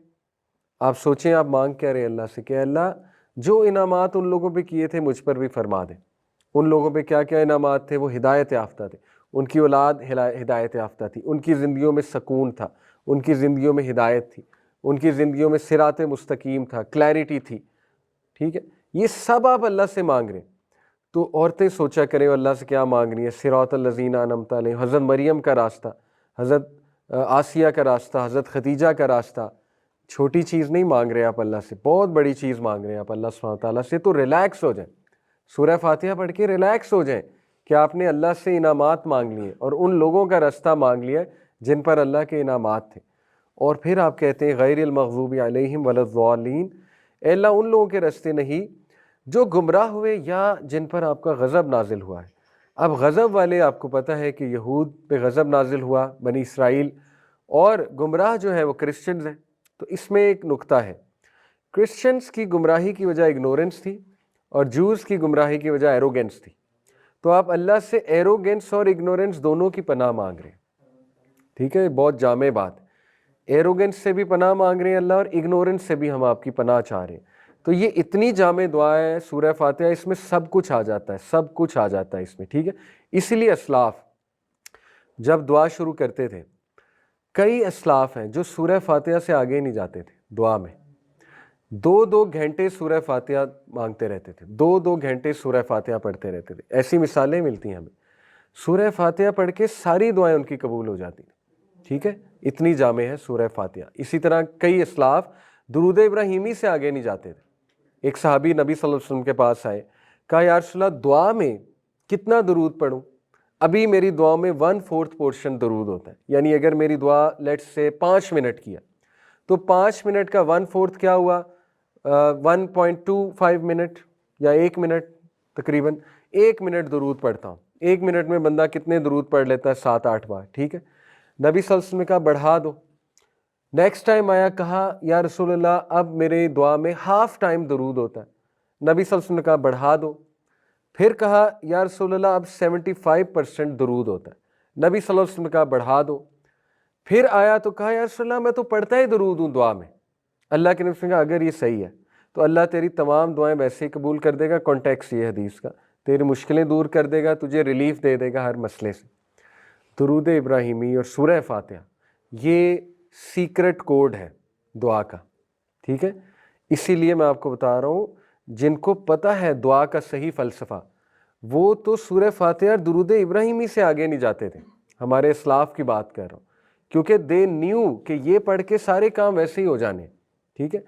آپ سوچیں آپ مانگ کیا رہے اللہ سے کہ اللہ جو انعامات ان لوگوں پہ کیے تھے مجھ پر بھی فرما دیں. ان لوگوں پہ کیا کیا انعامات تھے؟ وہ ہدایت یافتہ تھے، ان کی اولاد ہدایت یافتہ تھی، ان کی زندگیوں میں سکون تھا، ان کی زندگیوں میں ہدایت تھی، ان کی زندگیوں میں صراط مستقیم تھا، کلیرٹی تھی. ٹھیک ہے، یہ سب آپ اللہ سے مانگ رہے ہیں. تو عورتیں سوچا کریں اللہ سے کیا مانگ رہی ہیں. صراط الذین انعمت علیہم، حضرت مریم کا راستہ، حضرت آسیہ کا راستہ، حضرت خدیجہ کا راستہ. چھوٹی چیز نہیں مانگ رہے آپ اللہ سے، بہت بڑی چیز مانگ رہے ہیں آپ اللہ سبحانہ تعالیٰ سے. تو ریلیکس ہو جائیں، سورہ فاتحہ پڑھ کے ریلیکس ہو جائیں کہ آپ نے اللہ سے انعامات مانگ لیے اور ان لوگوں کا راستہ مانگ لیا جن پر اللہ کے انعامات تھے. اور پھر آپ کہتے ہیں غیر المغضوب علیہم ولا الضالین، اے اللہ ان لوگوں کے راستے نہیں جو گمراہ ہوئے یا جن پر آپ کا غضب نازل ہوا ہے. اب غضب والے آپ کو پتہ ہے کہ یہود پہ غضب نازل ہوا، بنی اسرائیل، اور گمراہ جو ہے وہ کرسچنز ہیں. تو اس میں ایک نکتہ ہے، کرسچنز کی گمراہی کی وجہ اگنورنس تھی اور جوز کی گمراہی کی وجہ ایروگنس تھی. تو آپ اللہ سے ایروگنس اور اگنورنس دونوں کی پناہ مانگ رہے ہیں. ٹھیک ہے، بہت جامع بات. ایروگنس سے بھی پناہ مانگ رہے ہیں اللہ، اور اگنورنس سے بھی ہم آپ کی پناہ چاہ رہے ہیں. تو یہ اتنی جامع دعا ہے سورہ فاتحہ، اس میں سب کچھ آ جاتا ہے، سب کچھ آ جاتا ہے اس میں. ٹھیک ہے، اسی لیے اسلاف جب دعا شروع کرتے تھے، کئی اسلاف ہیں جو سورہ فاتحہ سے آگے نہیں جاتے تھے دعا میں. 2 گھنٹے سورہ فاتحہ مانگتے رہتے تھے، 2 گھنٹے سورہ فاتحہ پڑھتے رہتے تھے. ایسی مثالیں ملتی ہیں ہمیں. سورہ فاتحہ پڑھ کے ساری دعائیں ان کی قبول ہو جاتی ہیں. ٹھیک ہے، اتنی جامع ہے سورہ فاتحہ. اسی طرح کئی اسلاف درود ابراہیمی سے آگے نہیں جاتے تھے. ایک صحابی نبی صلی اللہ علیہ وسلم کے پاس آئے، کہا یا رسول اللہ دعا میں کتنا درود پڑھوں؟ ابھی میری دعا میں 1/4 پورشن درود ہوتا ہے. یعنی اگر میری دعا لیٹ سے 5 منٹ کیا تو 5 منٹ کا 1/4 کیا ہوا؟ 1.25 منٹ یا 1 منٹ. تقریباً 1 منٹ درود پڑھتا ہوں. 1 منٹ میں بندہ کتنے درود پڑھ لیتا ہے؟ 7-8 بار. ٹھیک ہے، نبی صلی اللہ علیہ وسلم نے کہا بڑھا دو. نیکسٹ ٹائم آیا، کہا یا رسول اللہ اب میرے دعا میں ہاف ٹائم درود ہوتا ہے. نبی صلی اللہ علیہ وسلم نے کہا بڑھا دو. پھر کہا یا رسول اللہ اب 75% درود ہوتا ہے. نبی صلی اللہ علیہ وسلم نے کہا بڑھا دو. پھر آیا تو کہا یا رسول اللہ میں تو پڑھتا ہی درود ہوں دعا میں. اللہ کے نبی نے کہا اگر یہ صحیح ہے تو اللہ تیری تمام دعائیں ویسے ہی قبول کر دے گا. کانٹیکس یہ حدیث کا، تیری مشکلیں دور کر دے گا، تجھے ریلیف دے دے گا ہر مسئلے سے. درود ابراہیمی اور سورہ فاتحہ یہ سیکرٹ کوڈ ہے دعا کا. ٹھیک ہے، اسی لیے میں آپ کو بتا رہا ہوں جن کو پتہ ہے دعا کا صحیح فلسفہ وہ تو سورہ فاتحہ اور درود ابراہیمی سے آگے نہیں جاتے تھے. ہمارے اسلاف کی بات کر رہا ہوں، کیونکہ دے نیو کہ یہ پڑھ کے سارے کام ویسے ہی ہو جانے. ٹھیک ہے،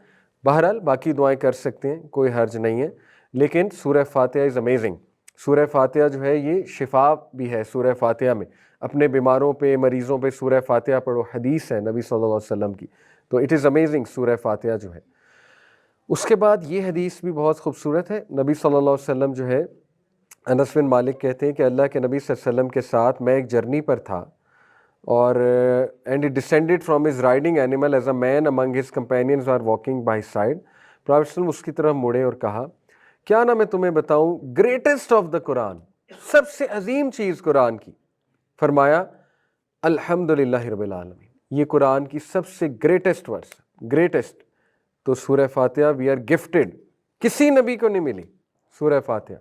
بہرحال باقی دعائیں کر سکتے ہیں، کوئی حرج نہیں ہے، لیکن سورہ فاتحہ از امیزنگ. سورہ فاتحہ جو ہے یہ شفا بھی ہے. سورہ فاتحہ میں اپنے بیماروں پہ، مریضوں پہ سورہ فاتحہ پڑھو، حدیث ہے نبی صلی اللہ علیہ وسلم کی. تو اٹ از امیزنگ سورہ فاتحہ جو ہے. اس کے بعد یہ حدیث بھی بہت خوبصورت ہے. نبی صلی اللہ علیہ وسلم جو ہے، انس بن مالک کہتے ہیں کہ اللہ کے نبی صلی اللہ علیہ وسلم کے ساتھ میں ایک جرنی پر تھا، اور and it descended from his riding animal as a man among his companions are walking by side. Prophet صلی اللہ علیہ وسلم اس کی طرف مڑے اور کہا کیا نہ میں تمہیں بتاؤں گریٹسٹ آف دا قرآن، سب سے عظیم چیز قرآن کی. فرمایا الحمدللہ رب العالمین، یہ قرآن کی سب سے گریٹسٹ ورس، گریٹسٹ. تو سورہ فاتحہ وی آر گفٹڈ، کسی نبی کو نہیں ملی سورہ فاتحہ.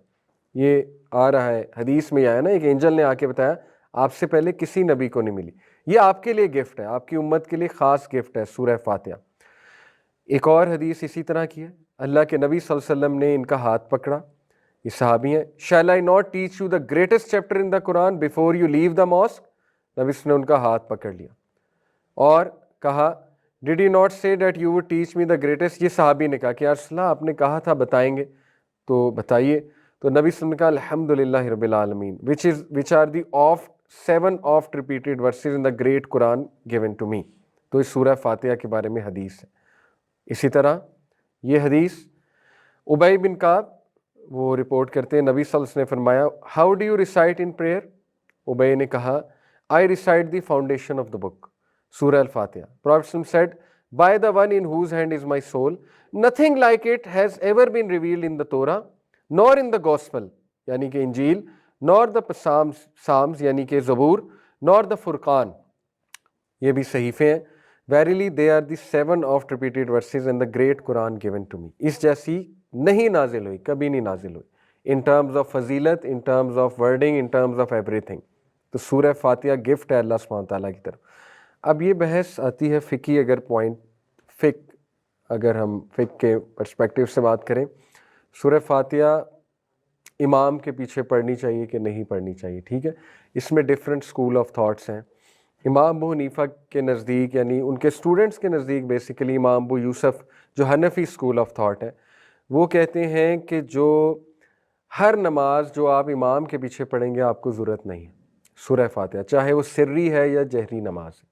یہ آ رہا ہے حدیث میں آیا نا، ایک اینجل نے آ کے بتایا آپ سے پہلے کسی نبی کو نہیں ملی. یہ آپ کے لیے گفٹ ہے، آپ کی امت کے لیے خاص گفٹ ہے سورہ فاتحہ. ایک اور حدیث اسی طرح کی ہے. اللہ کے نبی صلی اللہ علیہ وسلم نے ان کا ہاتھ پکڑا، یہ صحابی ہیں. Shall I not teach you the greatest chapter in the Quran before you leave the mosque. نبی نے ان کا ہاتھ پکڑ لیا اور کہا did you not say that you would teach me the greatest. یہ صحابی نے کہا کہ یا رسول اللہ آپ نے کہا تھا بتائیں گے، تو بتائیے. تو نبی صلی اللہ علیہ وسلم نے کہا الحمدللہ رب العالمین which are the 7 oft repeated verses in the great Quran given to me. تو اس سورہ فاتحہ کے بارے میں حدیث ہے. اسی طرح یہ حدیث ابی بن کعب وہ رپورٹ کرتے ہیں، نبی صلی اللہ علیہ وسلم نے فرمایا how do you recite in prayer? Ubayy نے کہا I recite the foundation of the book, Surah al-Fatiha. Prophet صلی اللہ علیہ وسلم said by the one in whose hand is my soul nothing like it has ever been revealed in the Torah nor in the gospel یعنی کہ انجیل nor the Psalms یعنی کہ زبور nor the فرقان، یہ بھی صحیفے ہیں. Verily they are the 7 oft repeated verses in the great Quran given to me. اس جیسی نہیں نازل ہوئی، کبھی نہیں نازل ہوئی in terms of فضیلت، in terms of wording, in terms of everything. تو سورہ فاتحہ گفٹ ہے اللہ سبحانہ تعالیٰ کی طرف. اب یہ بحث آتی ہے فقہی، اگر اگر ہم فقہ کے پرسپیکٹیو سے بات کریں، سورہ فاتحہ امام کے پیچھے پڑھنی چاہیے کہ نہیں پڑھنی چاہیے. ٹھیک ہے، اس میں ڈفرینٹ اسکول آف تھاٹس ہیں. امام ابو حنیفہ کے نزدیک، یعنی ان کے اسٹوڈنٹس کے نزدیک بیسیکلی امام ابو یوسف جو حنفی اسکول آف تھاٹ ہے، وہ کہتے ہیں کہ جو ہر نماز جو آپ امام کے پیچھے پڑھیں گے آپ کو ضرورت نہیں ہے سورہ فاتحہ، چاہے وہ سری ہے یا جہری نماز ہے،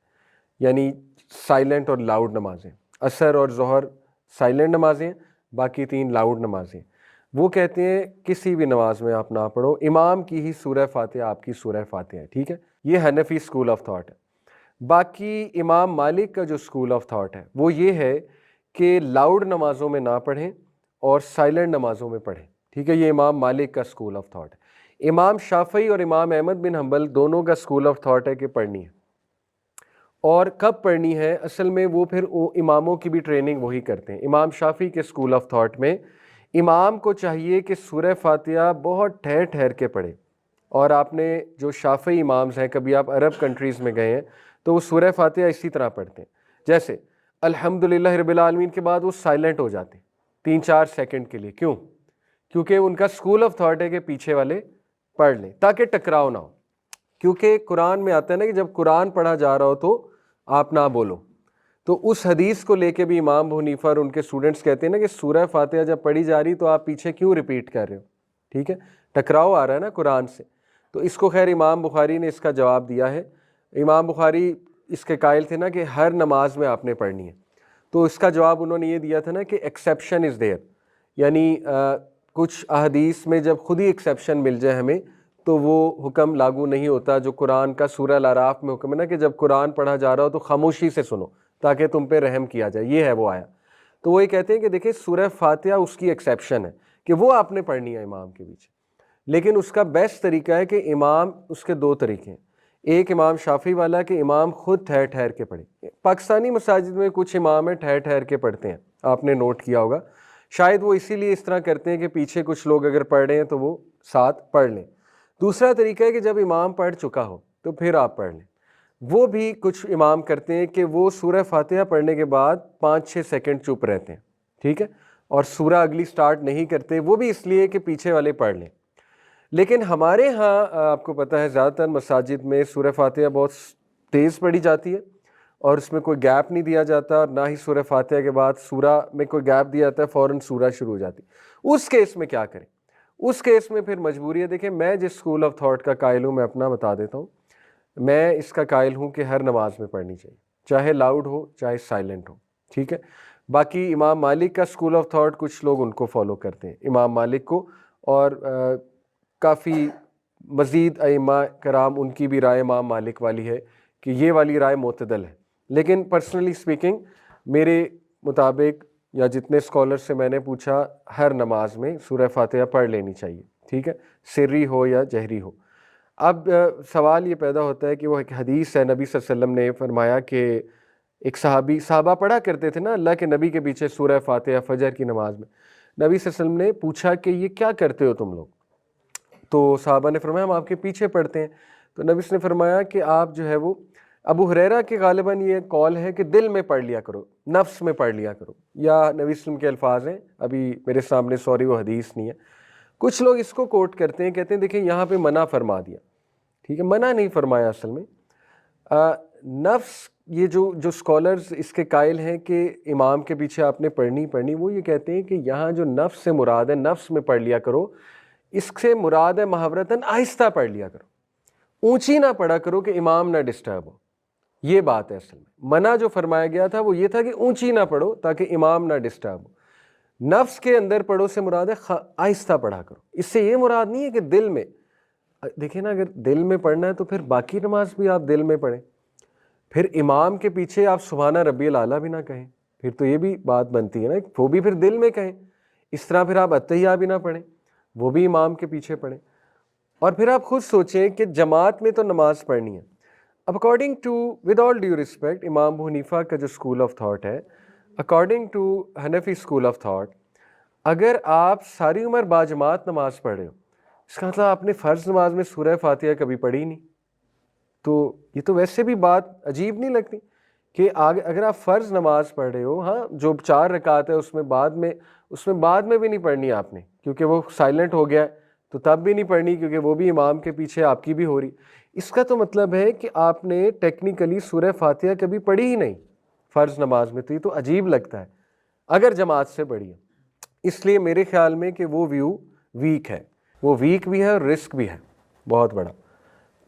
یعنی سائلنٹ اور لاؤڈ نمازیں. عصر اور ظہر سائلنٹ نمازیں، باقی 3 لاؤڈ نمازیں. وہ کہتے ہیں کسی بھی نماز میں آپ نہ پڑھو، امام کی ہی سورہ فاتحہ آپ کی سورہ فاتحہ ہے. ٹھیک ہے، یہ حنفی اسکول آف تھاٹ ہے. باقی امام مالک کا جو اسکول آف تھاٹ ہے وہ یہ ہے کہ لاؤڈ نمازوں میں نہ پڑھیں اور سائلنٹ نمازوں میں پڑھیں. ٹھیک ہے، یہ امام مالک کا اسکول آف تھاٹ ہے. امام شافعی اور امام احمد بن حنبل دونوں کا اسکول آف تھاٹ ہے کہ پڑھنی ہے. اور کب پڑھنی ہے اصل میں وہ پھر اماموں کی بھی ٹریننگ وہی کرتے ہیں. امام شافعی کے اسکول آف تھاٹ میں امام کو چاہیے کہ سورہ فاتحہ بہت ٹھہر ٹھہر کے پڑھے. اور آپ نے جو شافعی امامز ہیں، کبھی آپ عرب کنٹریز میں گئے ہیں تو وہ سورہ فاتحہ اسی طرح پڑھتے ہیں، جیسے الحمدللہ رب العالمین کے بعد وہ سائلنٹ ہو جاتے ہیں 3-4 سیکنڈ کے لیے. کیوں؟ کیونکہ ان کا اسکول آف تھاٹ ہے کہ پیچھے والے پڑھ لیں تاکہ ٹکراؤ نہ ہو. کیونکہ قرآن میں آتا ہے نا کہ جب قرآن پڑھا جا رہا ہو تو آپ نہ بولو. تو اس حدیث کو لے کے بھی امام ابو حنیفہ اور ان کے اسٹوڈنٹس کہتے ہیں نا کہ سورہ فاتحہ جب پڑھی جا رہی تو آپ پیچھے کیوں ریپیٹ کر رہے ہو؟ ٹھیک ہے، ٹکراؤ آ رہا ہے نا قرآن سے. تو اس کو خیر امام بخاری نے اس کا جواب دیا ہے. امام بخاری اس کے قائل تھے نا کہ ہر نماز میں آپ نے پڑھنی ہے. تو اس کا جواب انہوں نے یہ دیا تھا نا کہ ایکسیپشن از دیئر، یعنی کچھ احادیث میں جب خود ہی ایکسیپشن مل جائے ہمیں تو وہ حکم لاگو نہیں ہوتا جو قرآن کا سورہ الاعراف میں حکم ہے نا کہ جب قرآن پڑھا جا رہا ہو تو خاموشی سے سنو تاکہ تم پہ رحم کیا جائے. یہ ہے وہ آیا. تو وہ یہ کہتے ہیں کہ دیکھیں سورہ فاتحہ اس کی ایکسیپشن ہے کہ وہ آپ نے پڑھنی ہے امام کے پیچھے. لیکن اس کا بیسٹ طریقہ ہے کہ امام، اس کے 2 طریقے ہیں. ایک امام شافعی والا کہ امام خود ٹھہر ٹھہر کے پڑھے. پاکستانی مساجد میں کچھ امام ہیں ٹھہر ٹھہر کے پڑھتے ہیں، آپ نے نوٹ کیا ہوگا. شاید وہ اسی لیے اس طرح کرتے ہیں کہ پیچھے کچھ لوگ اگر پڑھ رہے ہیں تو وہ ساتھ پڑھ لیں. دوسرا طریقہ ہے کہ جب امام پڑھ چکا ہو تو پھر آپ پڑھ لیں. وہ بھی کچھ امام کرتے ہیں کہ وہ سورہ فاتحہ پڑھنے کے بعد 5-6 سیکنڈ چپ رہتے ہیں. ٹھیک ہے، اور سورہ اگلی سٹارٹ نہیں کرتے، وہ بھی اس لیے کہ پیچھے والے پڑھ لیں. لیکن ہمارے ہاں آپ کو پتہ ہے زیادہ تر مساجد میں سورہ فاتحہ بہت تیز پڑھی جاتی ہے اور اس میں کوئی گیپ نہیں دیا جاتا، اور نہ ہی سورہ فاتحہ کے بعد سورہ میں کوئی گیپ دیا جاتا ہے، فوراً سورہ شروع ہو جاتی. اس کیس میں کیا کریں؟ اس کیس میں پھر مجبوری ہے. دیکھیں میں جس اسکول آف تھاٹ کا قائل ہوں میں اپنا بتا دیتا ہوں. میں اس کا قائل ہوں کہ ہر نماز میں پڑھنی چاہیے، چاہے لاؤڈ ہو چاہے سائلنٹ ہو. ٹھیک ہے، باقی امام مالک کا اسکول آف تھاٹ کچھ لوگ ان کو فالو کرتے ہیں، امام مالک کو، اور کافی مزید ائمہ کرام ان کی بھی رائے امام مالک والی ہے کہ یہ والی رائے معتدل ہے. لیکن پرسنلی اسپیکنگ میرے مطابق یا جتنے اسکالر سے میں نے پوچھا ہر نماز میں سورہ فاتحہ پڑھ لینی چاہیے. ٹھیک ہے، سری ہو یا جہری ہو. اب سوال یہ پیدا ہوتا ہے کہ وہ ایک حدیث ہے، نبی صلی اللہ علیہ وسلم نے فرمایا کہ ایک صحابہ پڑھا کرتے تھے نا اللہ کے نبی کے پیچھے سورہ فاتحہ فجر کی نماز میں. نبی صلی اللہ علیہ وسلم نے پوچھا کہ یہ کیا کرتے ہو تم لوگ؟ تو صحابہ نے فرمایا ہم آپ کے پیچھے پڑھتے ہیں. تو نبی صلی اللہ علیہ وسلم نے فرمایا کہ آپ جو ہے وہ ابو ہریرہ کے غالباً یہ قول ہے کہ دل میں پڑھ لیا کرو، نفس میں پڑھ لیا کرو، یا نبی صلی اللہ علیہ وسلم کے الفاظ ہیں، ابھی میرے سامنے سوری وہ حدیث نہیں ہے. کچھ لوگ اس کو کوٹ کرتے ہیں، کہتے ہیں دیکھیں یہاں پہ منع فرما دیا. ٹھیک ہے، منع نہیں فرمایا اصل میں. نفس، یہ جو اسکالرز اس کے قائل ہیں کہ امام کے پیچھے آپ نے پڑھنی، وہ یہ کہتے ہیں کہ یہاں جو نفس سے مراد ہے، نفس میں پڑھ لیا کرو، اس سے مراد ہے محاورتاً آہستہ پڑھ لیا کرو، اونچی نہ پڑھا کرو کہ امام نہ ڈسٹرب ہو. یہ بات ہے اصل میں. منع جو فرمایا گیا تھا وہ یہ تھا کہ اونچی نہ پڑھو تاکہ امام نہ ڈسٹرب ہو. نفس کے اندر پڑھو سے مراد ہے آہستہ پڑھا کرو. اس سے یہ مراد نہیں ہے کہ دل میں، دیکھیں نا، اگر دل میں پڑھنا ہے تو پھر باقی نماز بھی آپ دل میں پڑھیں. پھر امام کے پیچھے آپ سبحان ربی الاعلیٰ بھی نہ کہیں، پھر تو یہ بھی بات بنتی ہے نا، وہ بھی پھر دل میں کہیں. اس طرح پھر آپ اتحیہ بھی نہ پڑھیں، وہ بھی امام کے پیچھے پڑھیں. اور پھر آپ خود سوچیں کہ جماعت میں تو نماز پڑھنی ہے. اب according to, with all due respect, امام ابو حنیفہ کا جو اسکول آف تھاٹ ہے، according to Hanafi school of thought, اگر آپ ساری عمر باجماعت نماز پڑھ رہے ہو، اس کا مطلب آپ نے فرض نماز میں سورہ فاتحہ کبھی پڑھی نہیں. تو یہ تو ویسے بھی بات عجیب نہیں لگتی کہ اگر آپ فرض نماز پڑھ رہے ہو، ہاں جو 4 رکعت ہے اس میں بعد میں بھی نہیں پڑھنی آپ نے، کیونکہ وہ سائلنٹ ہو گیا ہے تو تب بھی نہیں پڑھنی، کیونکہ وہ بھی امام کے پیچھے آپ کی بھی ہو رہی. اس کا تو مطلب ہے کہ آپ نے ٹیکنیکلی سورہ فاتحہ کبھی پڑھی ہی نہیں فرض نماز میں. تو یہ تو عجیب لگتا ہے اگر جماعت سے پڑھی ہے. اس لیے میرے خیال میں کہ وہ ویو ویک ہے، وہ ویک بھی ہے اور رسک بھی ہے بہت بڑا.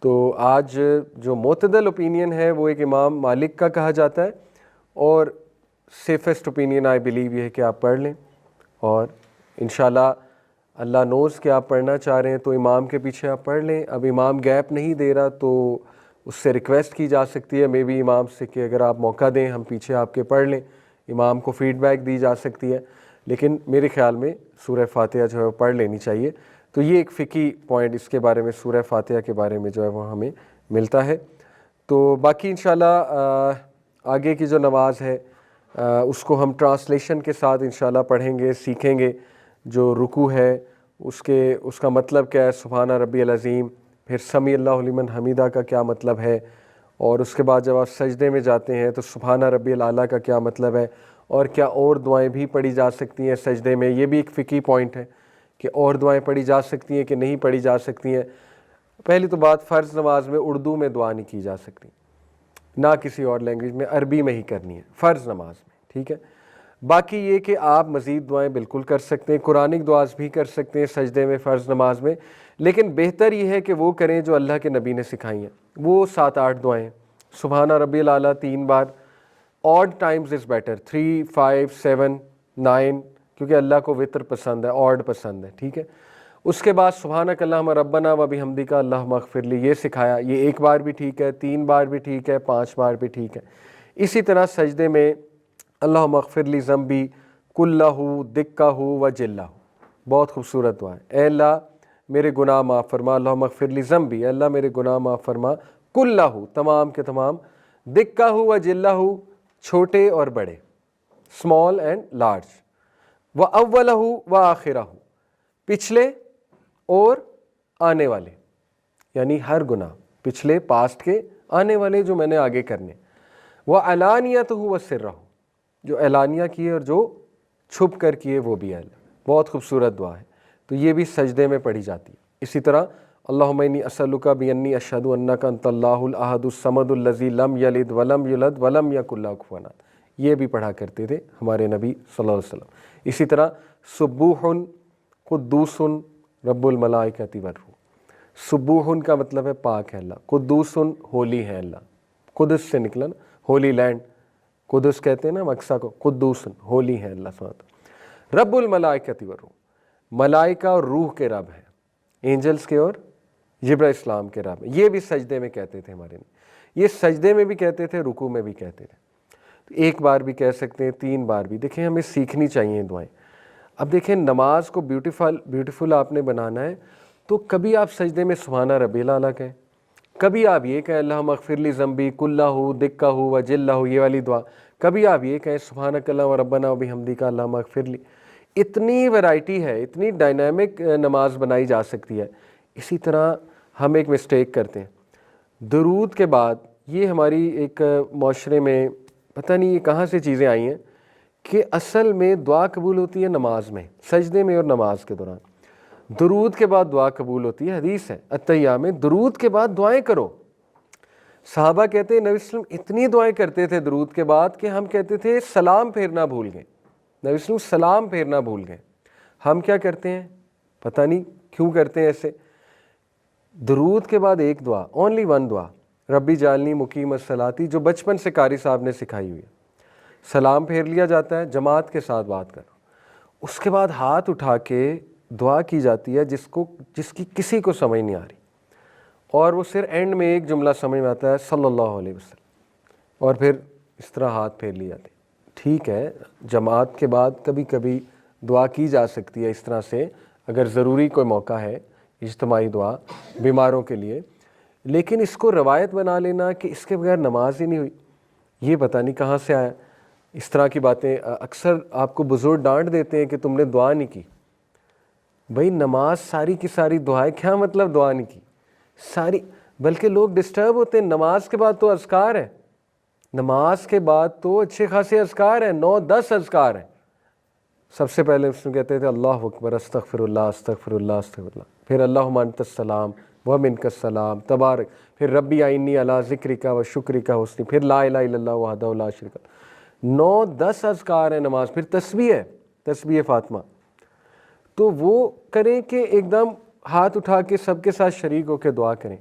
تو آج جو معتدل اوپینین ہے وہ ایک امام مالک کا کہا جاتا ہے، اور سیفسٹ اوپینین آئی بلیو یہ ہے کہ آپ پڑھ لیں. اور انشاءاللہ اللہ نوز کہ آپ پڑھنا چاہ رہے ہیں تو امام کے پیچھے آپ پڑھ لیں. اب امام گیپ نہیں دے رہا تو اس سے ریکویسٹ کی جا سکتی ہے مے بی امام سے کہ اگر آپ موقع دیں ہم پیچھے آپ کے پڑھ لیں. امام کو فیڈ بیک دی جا سکتی ہے، لیکن میرے خیال میں سورہ فاتحہ جو ہے وہ پڑھ لینی چاہیے. تو یہ ایک فقہی پوائنٹ اس کے بارے میں، سورہ فاتحہ کے بارے میں جو ہے وہ ہمیں ملتا ہے. تو باقی انشاءاللہ آگے کی جو نماز ہے اس کو ہم ٹرانسلیشن کے ساتھ انشاءاللہ پڑھیں گے، سیکھیں گے. جو رکوع ہے اس کا مطلب کیا ہے، سبحان ربی العظیم، پھر سمیع اللہ لمن حمیدہ کا کیا مطلب ہے، اور اس کے بعد جب آپ سجدے میں جاتے ہیں تو سبحان ربی الاعلیٰ کا کیا مطلب ہے، اور کیا اور دعائیں بھی پڑھی جا سکتی ہیں سجدے میں. یہ بھی ایک فقہی پوائنٹ ہے کہ اور دعائیں پڑھی جا سکتی ہیں کہ نہیں پڑھی جا سکتی ہیں. پہلی تو بات، فرض نماز میں اردو میں دعا نہیں کی جا سکتی، نہ کسی اور لینگویج میں، عربی میں ہی کرنی ہے فرض نماز میں، ٹھیک ہے. باقی یہ کہ آپ مزید دعائیں بالکل کر سکتے ہیں، قرآنک دعاز بھی کر سکتے ہیں سجدے میں فرض نماز میں، لیکن بہتر یہ ہے کہ وہ کریں جو اللہ کے نبی نے سکھائی ہیں. وہ 7-8 دعائیں، سبحان ربی الاعلیٰ 3 بار، آڈ ٹائمز از بیٹر، 3 5 7 9، کیونکہ اللہ کو وطر پسند ہے، آڈ پسند ہے، ٹھیک ہے. اس کے بعد سبحانک اللہم ربنا و بحمدک اللہم اغفر لی، یہ سکھایا، یہ 1 بار بھی ٹھیک ہے، 3 بار بھی ٹھیک ہے، 5 بار بھی ٹھیک ہے. اسی طرح سجدے میں اللہم اغفر لی ذنبی کلہ دکہ و جلہ، بہت خوبصورت دعا ہے. اے اللہ میرے گناہ معاف فرما، اللہم اغفر لی ذنبی، اے اللہ میرے گناہ معاف فرما، کلہ تمام کے تمام، دکہ و جلہ چھوٹے اور بڑے، اسمال اینڈ لارج، و اولہ و آخرہ پچھلے اور آنے والے، یعنی ہر گناہ، پچھلے پاسٹ کے، آنے والے جو میں نے آگے کرنے، وہ علانیتہ و سرہ، جو اعلانیہ کیے اور جو چھپ کر کیے وہ بھی ہے. بہت خوبصورت دعا ہے. تو یہ بھی سجدے میں پڑھی جاتی ہے. اسی طرح اللہم انی اسألک بانی اشہد انک انت اللہ الاحد الصمد الذی لم یلد ولم یولد ولم یکن لہ کفوا احد، یہ بھی پڑھا کرتے تھے ہمارے نبی صلی اللہ علیہ وسلم. اسی طرح سبوح قدوس رب الملائکۃ والروح، سبوح کا مطلب ہے پاک ہے اللہ، قدوس ہولی ہے اللہ، قدس سے نکلا نا، ہولی لینڈ، قدس کہتے ہیں نا مقصد کو، قدوس ہولی ہے اللہ سبحانہ. رب الملائکۃ والروح، ملائکہ اور روح کے رب ہیں، اینجلز کے اور جبرائیل اسلام کے رب ہیں. یہ بھی سجدے میں کہتے تھے ہمارے نبی، یہ سجدے میں بھی کہتے تھے، رکوع میں بھی کہتے تھے. 1 بار بھی کہہ سکتے ہیں، 3 بار بھی. دیکھیں ہمیں سیکھنی چاہیے دعائیں. اب دیکھیں نماز کو بیوٹیفل آپ نے بنانا ہے تو کبھی آپ سجدے میں سبحان ربی الاعلیٰ کہیں، کبھی آپ یہ کہیں اللہم اغفر لی ذنبی کلہ دکہ و جلہ، یہ والی دعا. کبھی آپ یہ کہیں سبحانک اللہم ربنا و بحمدک اللہم اغفر لی. اتنی ویرائٹی ہے، اتنی ڈائنامک نماز بنائی جا سکتی ہے. اسی طرح ہم ایک مسٹیک کرتے ہیں درود کے بعد. یہ ہماری ایک معاشرے میں پتہ نہیں یہ کہاں سے چیزیں آئی ہیں کہ اصل میں دعا قبول ہوتی ہے نماز میں، سجدے میں اور نماز کے دوران. درود کے بعد دعا قبول ہوتی ہے، حدیث ہے اتحیہ میں درود کے بعد دعائیں کرو. صحابہ کہتے ہیں نبی صلی اللہ علیہ وسلم اتنی دعائیں کرتے تھے درود کے بعد کہ ہم کہتے تھے سلام پھیرنا بھول گئے. نبی صلی اللہ علیہ وسلم سلام پھیرنا بھول گئے. ہم کیا کرتے ہیں پتہ نہیں کیوں کرتے ہیں ایسے. درود کے بعد ایک دعا، اونلی 1 دعا، ربی جعلنی مقیم الصلاتی، جو بچپن سے قاری صاحب نے سکھائی ہوئی ہے. سلام پھیر لیا جاتا ہے، جماعت کے ساتھ بات کرو. اس کے بعد ہاتھ اٹھا کے دعا کی جاتی ہے جس کی کسی کو سمجھ نہیں آ رہی، اور وہ صرف اینڈ میں ایک جملہ سمجھ میں آتا ہے صلی اللہ علیہ وسلم، اور پھر اس طرح ہاتھ پھیر لیے جاتے ہیں. ٹھیک ہے، جماعت کے بعد کبھی کبھی دعا کی جا سکتی ہے اس طرح سے اگر ضروری کوئی موقع ہے، اجتماعی دعا بیماروں کے لیے، لیکن اس کو روایت بنا لینا کہ اس کے بغیر نماز ہی نہیں ہوئی، یہ پتہ نہیں کہاں سے آیا. اس طرح کی باتیں اکثر آپ کو بزرگ ڈانٹ دیتے ہیں کہ تم نے دعا نہیں کی. بھئی نماز ساری کی ساری دعائیں، کیا مطلب دعا نہیں کی ساری؟ بلکہ لوگ ڈسٹرب ہوتے ہیں. نماز کے بعد تو اذکار ہے، نماز کے بعد تو اچھے خاصے اذکار ہیں، 9-10 اذکار ہیں. سب سے پہلے اس میں کہتے تھے اللہ اکبر، استغفر اللہ استغفر اللہ استغفر اللہ، پھر اللہم انت السلام ومنک السلام تبارک، پھر ربی اعنی علی ذکرک و شکرک حسنی، پھر لا الہ الا اللہ وحدہ لا شریک لہ. 9-10 اذکار ہیں نماز. پھر تسبیح ہے، تسبیح فاطمہ. تو وہ کریں کہ ایک دم ہاتھ اٹھا کے سب کے ساتھ شریک ہو کے دعا کریں،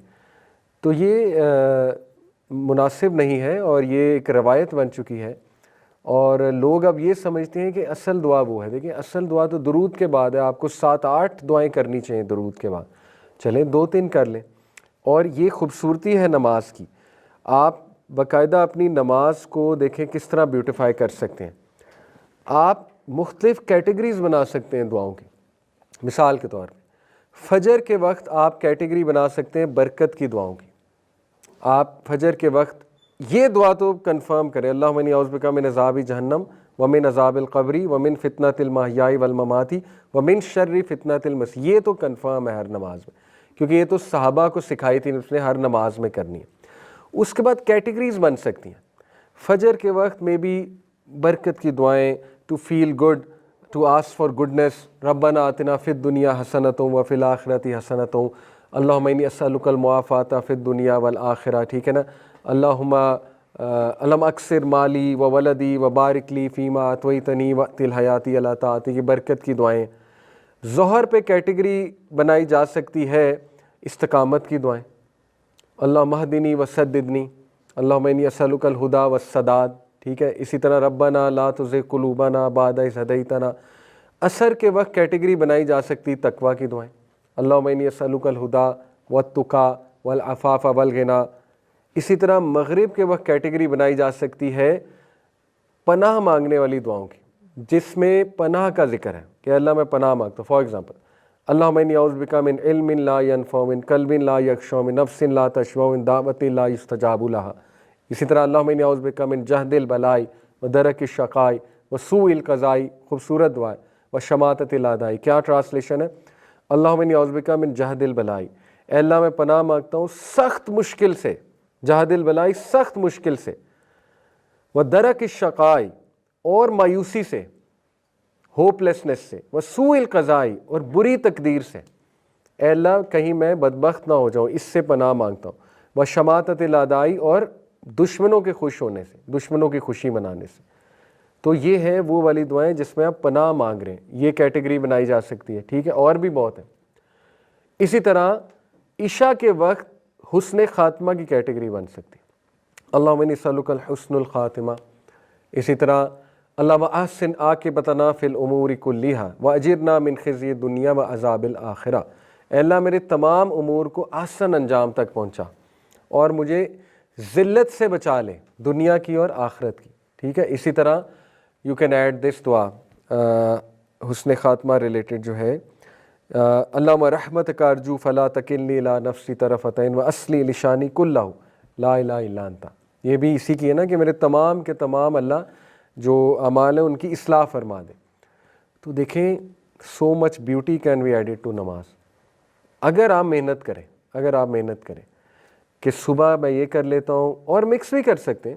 تو یہ مناسب نہیں ہے، اور یہ ایک روایت بن چکی ہے. اور لوگ اب یہ سمجھتے ہیں کہ اصل دعا وہ ہے. دیکھیں اصل دعا تو درود کے بعد ہے. آپ کو 7-8 دعائیں کرنی چاہیے درود کے بعد، چلیں 2-3 کر لیں. اور یہ خوبصورتی ہے نماز کی. آپ باقاعدہ اپنی نماز کو دیکھیں کس طرح بیوٹیفائی کر سکتے ہیں. آپ مختلف کیٹیگریز بنا سکتے ہیں دعاؤں کی. مثال کے طور پہ فجر کے وقت آپ کیٹیگری بنا سکتے ہیں برکت کی دعاؤں کی. آپ فجر کے وقت یہ دعا تو کنفرم کریں، اللہم انی اعوذ بک من عذاب جہنم ومن عذاب القبر ومن فتنۃ المحیاء والممات ومن شر فتنۃ المسیح. یہ تو کنفرم ہے ہر نماز میں، کیونکہ یہ تو صحابہ کو سکھائی تھی، اس نے ہر نماز میں کرنی ہے. اس کے بعد کیٹیگریز بن سکتی ہیں. فجر کے وقت میں بھی برکت کی دعائیں، to feel good, to ask for goodness, ربنا آتنا فی الدنیا حسنۃ وفی الآخرۃ حسنۃ، اللہم انی اسألک المعافاۃ فی الدنیا والآخرہ. ٹھیک ہے نا؟ اللہم علم اکثر مالی و ولدی و بارک لی فیما اعطیتنی وقت الحیاتی علی طاعتی، کی برکت کی دعائیں. ظہر پہ کیٹیگری بنائی جا سکتی ہے استقامت کی دعائیں، اللہم اہدنی وسددنی، اللہم انی اسألک الہدی والسداد. ٹھیک ہے، اسی طرح ربنا لا تزغ قلوبنا بعد اذ ہدیتنا. عصر کے وقت کیٹیگری بنائی جا سکتی تقوی کی دعائیں، اللہم انی اسألک الہدی والتقی والعفاف والغنی. اسی طرح مغرب کے وقت کیٹیگری بنائی جا سکتی ہے پناہ مانگنے والی دعاؤں کی، جس میں پناہ کا ذکر ہے کہ اللہ میں پناہ مانگتا ہوں. فار ایگزامپل اللہم انی اعوذ بک من علم لا ینفع، من قلب لا یخشع، من نفس لا تشبع، من دعوت لا یستجاب لها. اسی طرح اللہم انی اعوذ بک من جہد البلاء ودرک الشقاء وسوء القضاء. خوبصورت دعا ہے. وشماتۃ الاعداء. کیا ٹرانسلیشن ہے؟ اللہم انی اعوذ بک من جہد البلاء، اے اللہ میں پناہ مانگتا ہوں سخت مشکل سے، جہد البلاء سخت مشکل سے، ودرک الشقاء اور مایوسی سے، ہوپ لیسنس سے، وسوء القضاء اور بری تقدیر سے. اے اللہ کہیں میں بدبخت نہ ہو جاؤں، اس سے پناہ مانگتا ہوں. وشماتۃ الاعداء اور دشمنوں کے خوش ہونے سے، دشمنوں کی خوشی منانے سے. تو یہ ہے وہ والی دعائیں جس میں آپ پناہ مانگ رہے ہیں. یہ کیٹیگری بنائی جا سکتی ہے. ٹھیک ہے، اور بھی بہت ہے. اسی طرح عشاء کے وقت حسن خاتمہ کی کیٹیگری بن سکتی ہے، اللہم انی اسألک الحسن الخاتمہ. اسی طرح اللہم احسن عاقبتنا فی الامور کلیہا واجرنا من خزی الدنیا وعذاب الآخرہ. اے اللہ میرے تمام امور کو احسن انجام تک پہنچا اور مجھے ذلت سے بچا لے، دنیا کی اور آخرت کی. ٹھیک ہے، اسی طرح یو کین ایڈ دس دعا حسن خاتمہ ریلیٹڈ جو ہے، اللہم رحمتک ارجو فلا تکلنی الی نفسی طرفۃ عین واصلح لشانی کلہ لا الہ الا انت. یہ بھی اسی کی ہے نا کہ میرے تمام کے تمام اللہ جو اعمال ہیں ان کی اصلاح فرما دے. تو دیکھیں so much beauty can be added to namaz. اگر آپ محنت کریں کہ صبح میں یہ کر لیتا ہوں، اور مکس بھی کر سکتے ہیں،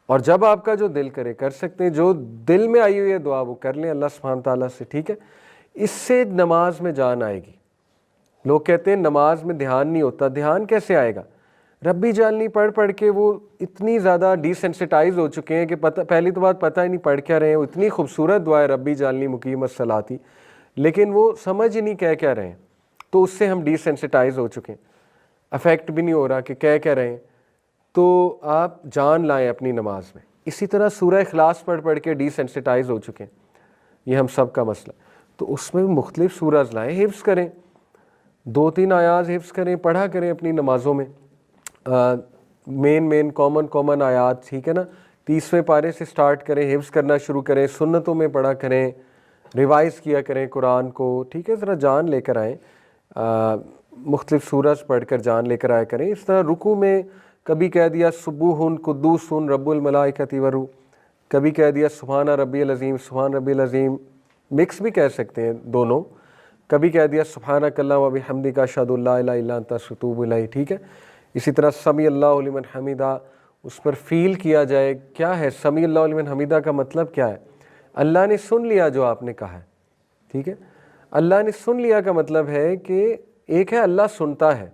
اور جب آپ کا جو دل کرے کر سکتے ہیں، جو دل میں آئی ہوئی ہے دعا وہ کر لیں اللہ سبحانہ تعالیٰ سے. ٹھیک ہے، اس سے نماز میں جان آئے گی. لوگ کہتے ہیں نماز میں دھیان نہیں ہوتا. دھیان کیسے آئے گا؟ ربی جعلنی پڑھ کے وہ اتنی زیادہ ڈی سینسٹائز ہو چکے ہیں کہ پہلی تو بات پتہ ہی نہیں پڑھ کیا رہے ہیں. اتنی خوبصورت دعا ہے ربی جعلنی مقیم الصلاۃ، لیکن وہ سمجھ ہی نہیں کہہ کیا رہے ہیں. تو اس سے ہم ڈی سینسٹائز ہو چکے ہیں، افیکٹ بھی نہیں ہو رہا کہ کہہ کیا رہے ہیں. تو آپ جان لائیں اپنی نماز میں. اسی طرح سورہ اخلاص پڑھ کے ڈی سینسٹائز ہو چکے ہیں، یہ ہم سب کا مسئلہ. تو اس میں بھی مختلف سورج لائیں، حفظ کریں، 2-3 آیات حفظ کریں، پڑھا کریں اپنی نمازوں میں، مین کامن آیات، ٹھیک ہے نا. 30ویں پارے سے سٹارٹ کریں، حفظ کرنا شروع کریں، سنتوں میں پڑھا کریں، ریوائز کیا کریں قرآن کو، ٹھیک ہے. ذرا جان لے کر آئیں، مختلف سورج پڑھ کر جان لے کر آیا کریں. اس طرح رکوع میں کبھی کہہ دیا سبوح قدوس رب الملائکۃ والروح، کبھی کہہ دیا سبحان ربی العظیم، سبحان ربی العظیم، مکس بھی کہہ سکتے ہیں دونوں. کبھی کہہ دیا سبحانک اللہم و بحمدک اشہد ان لا الہ الا انت اتوب الیک، ٹھیک ہے. اسی طرح سمیع اللہ لمن حمیدہ، اس پر فیل کیا جائے کیا ہے سمیع اللہ لمن حمیدہ کا مطلب کیا ہے. اللہ نے سن لیا جو آپ نے کہا ہے، ٹھیک ہے. اللہ نے سن لیا کا مطلب ہے کہ ایک ہے اللہ سنتا ہے،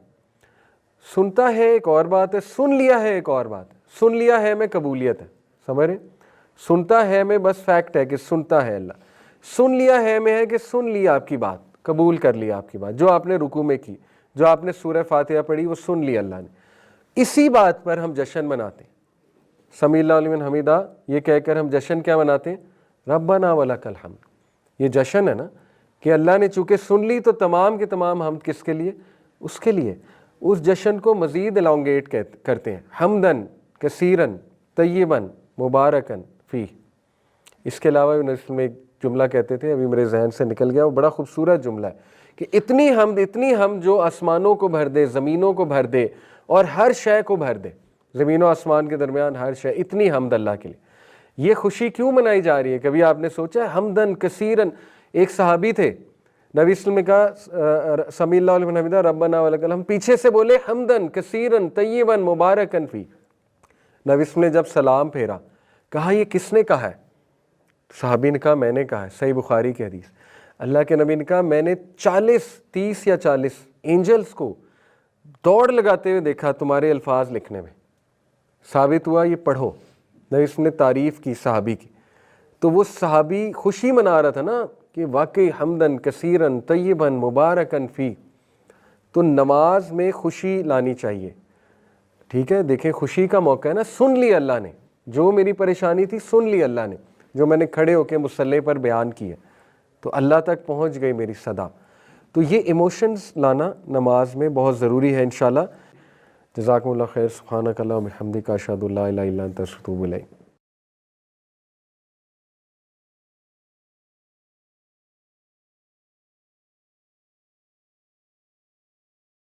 سنتا ہے ایک اور بات ہے، سن لیا ہے ایک اور بات ہے. سن لیا ہے میں قبولیت ہے، سمجھ رہے. سنتا ہے میں بس فیکٹ ہے کہ سنتا ہے اللہ. سن لیا ہے میں ہے کہ سن لیا آپ کی بات، قبول کر لیا آپ کی بات، جو آپ نے رکوع میں کی، جو آپ نے سورہ فاتحہ پڑھی وہ سن لیا اللہ نے. اسی بات پر ہم جشن مناتے ہیں، سمیع اللہ لمن حمیدہ یہ کہہ کر ہم جشن کیا مناتے ہیں، ربنا ولک الحمد. یہ جشن ہے نا کہ اللہ نے چونکہ سن لی تو تمام کے تمام ہم کس کے لیے، اس کے لیے. اس جشن کو مزید الانگیٹ کرتے ہیں، حمدن کثیرن طیبن مبارکن فی. اس کے علاوہ میں ایک جملہ کہتے تھے، ابھی میرے ذہن سے نکل گیا، وہ بڑا خوبصورت جملہ ہے کہ اتنی حمد جو آسمانوں کو بھر دے، زمینوں کو بھر دے اور ہر شے کو بھر دے، زمین و آسمان کے درمیان ہر شے، اتنی حمد اللہ کے لیے. یہ خوشی کیوں منائی جا رہی ہے؟ کبھی آپ نے سوچا ہے؟ حمدن کثیرن، ایک صحابی تھے، نبی صلی اللہ علیہ وسلم نے کہا سمیع اللہ لمن حمیدہ ربنا ولک الحمد، پیچھے سے بولے حمدن کثیرن طیبا مبارکن فی. نبی صلی اللہ علیہ وسلم نے جب سلام پھیرا کہا یہ کس نے کہا ہے؟ صحابی نے کہا میں نے کہا ہے، صحیح بخاری کی حدیث. اللہ کے نبی نے کہا میں نے 30 یا 40 اینجلز کو دوڑ لگاتے ہوئے دیکھا تمہارے الفاظ لکھنے میں. ثابت ہوا یہ پڑھو. نبی اس نے تعریف کی صحابی کی، تو وہ صحابی خوشی منا رہا تھا نا کہ واقعی حمدن کثیرن طیبن مبارکن فی. تو نماز میں خوشی لانی چاہیے، ٹھیک ہے. دیکھیں خوشی کا موقع ہے نا، سن لی اللہ نے، جو میری پریشانی تھی سن لی اللہ نے، جو میں نے کھڑے ہو کے مصلی پر بیان کیا تو اللہ تک پہنچ گئی میری صدا. تو یہ ایموشنز لانا نماز میں بہت ضروری ہے انشاءاللہ. جزاکم اللہ خیر. سبحانک اللہم و بحمدک اشہد ان لا الہ الا انت استغفرک و اتوب الیک.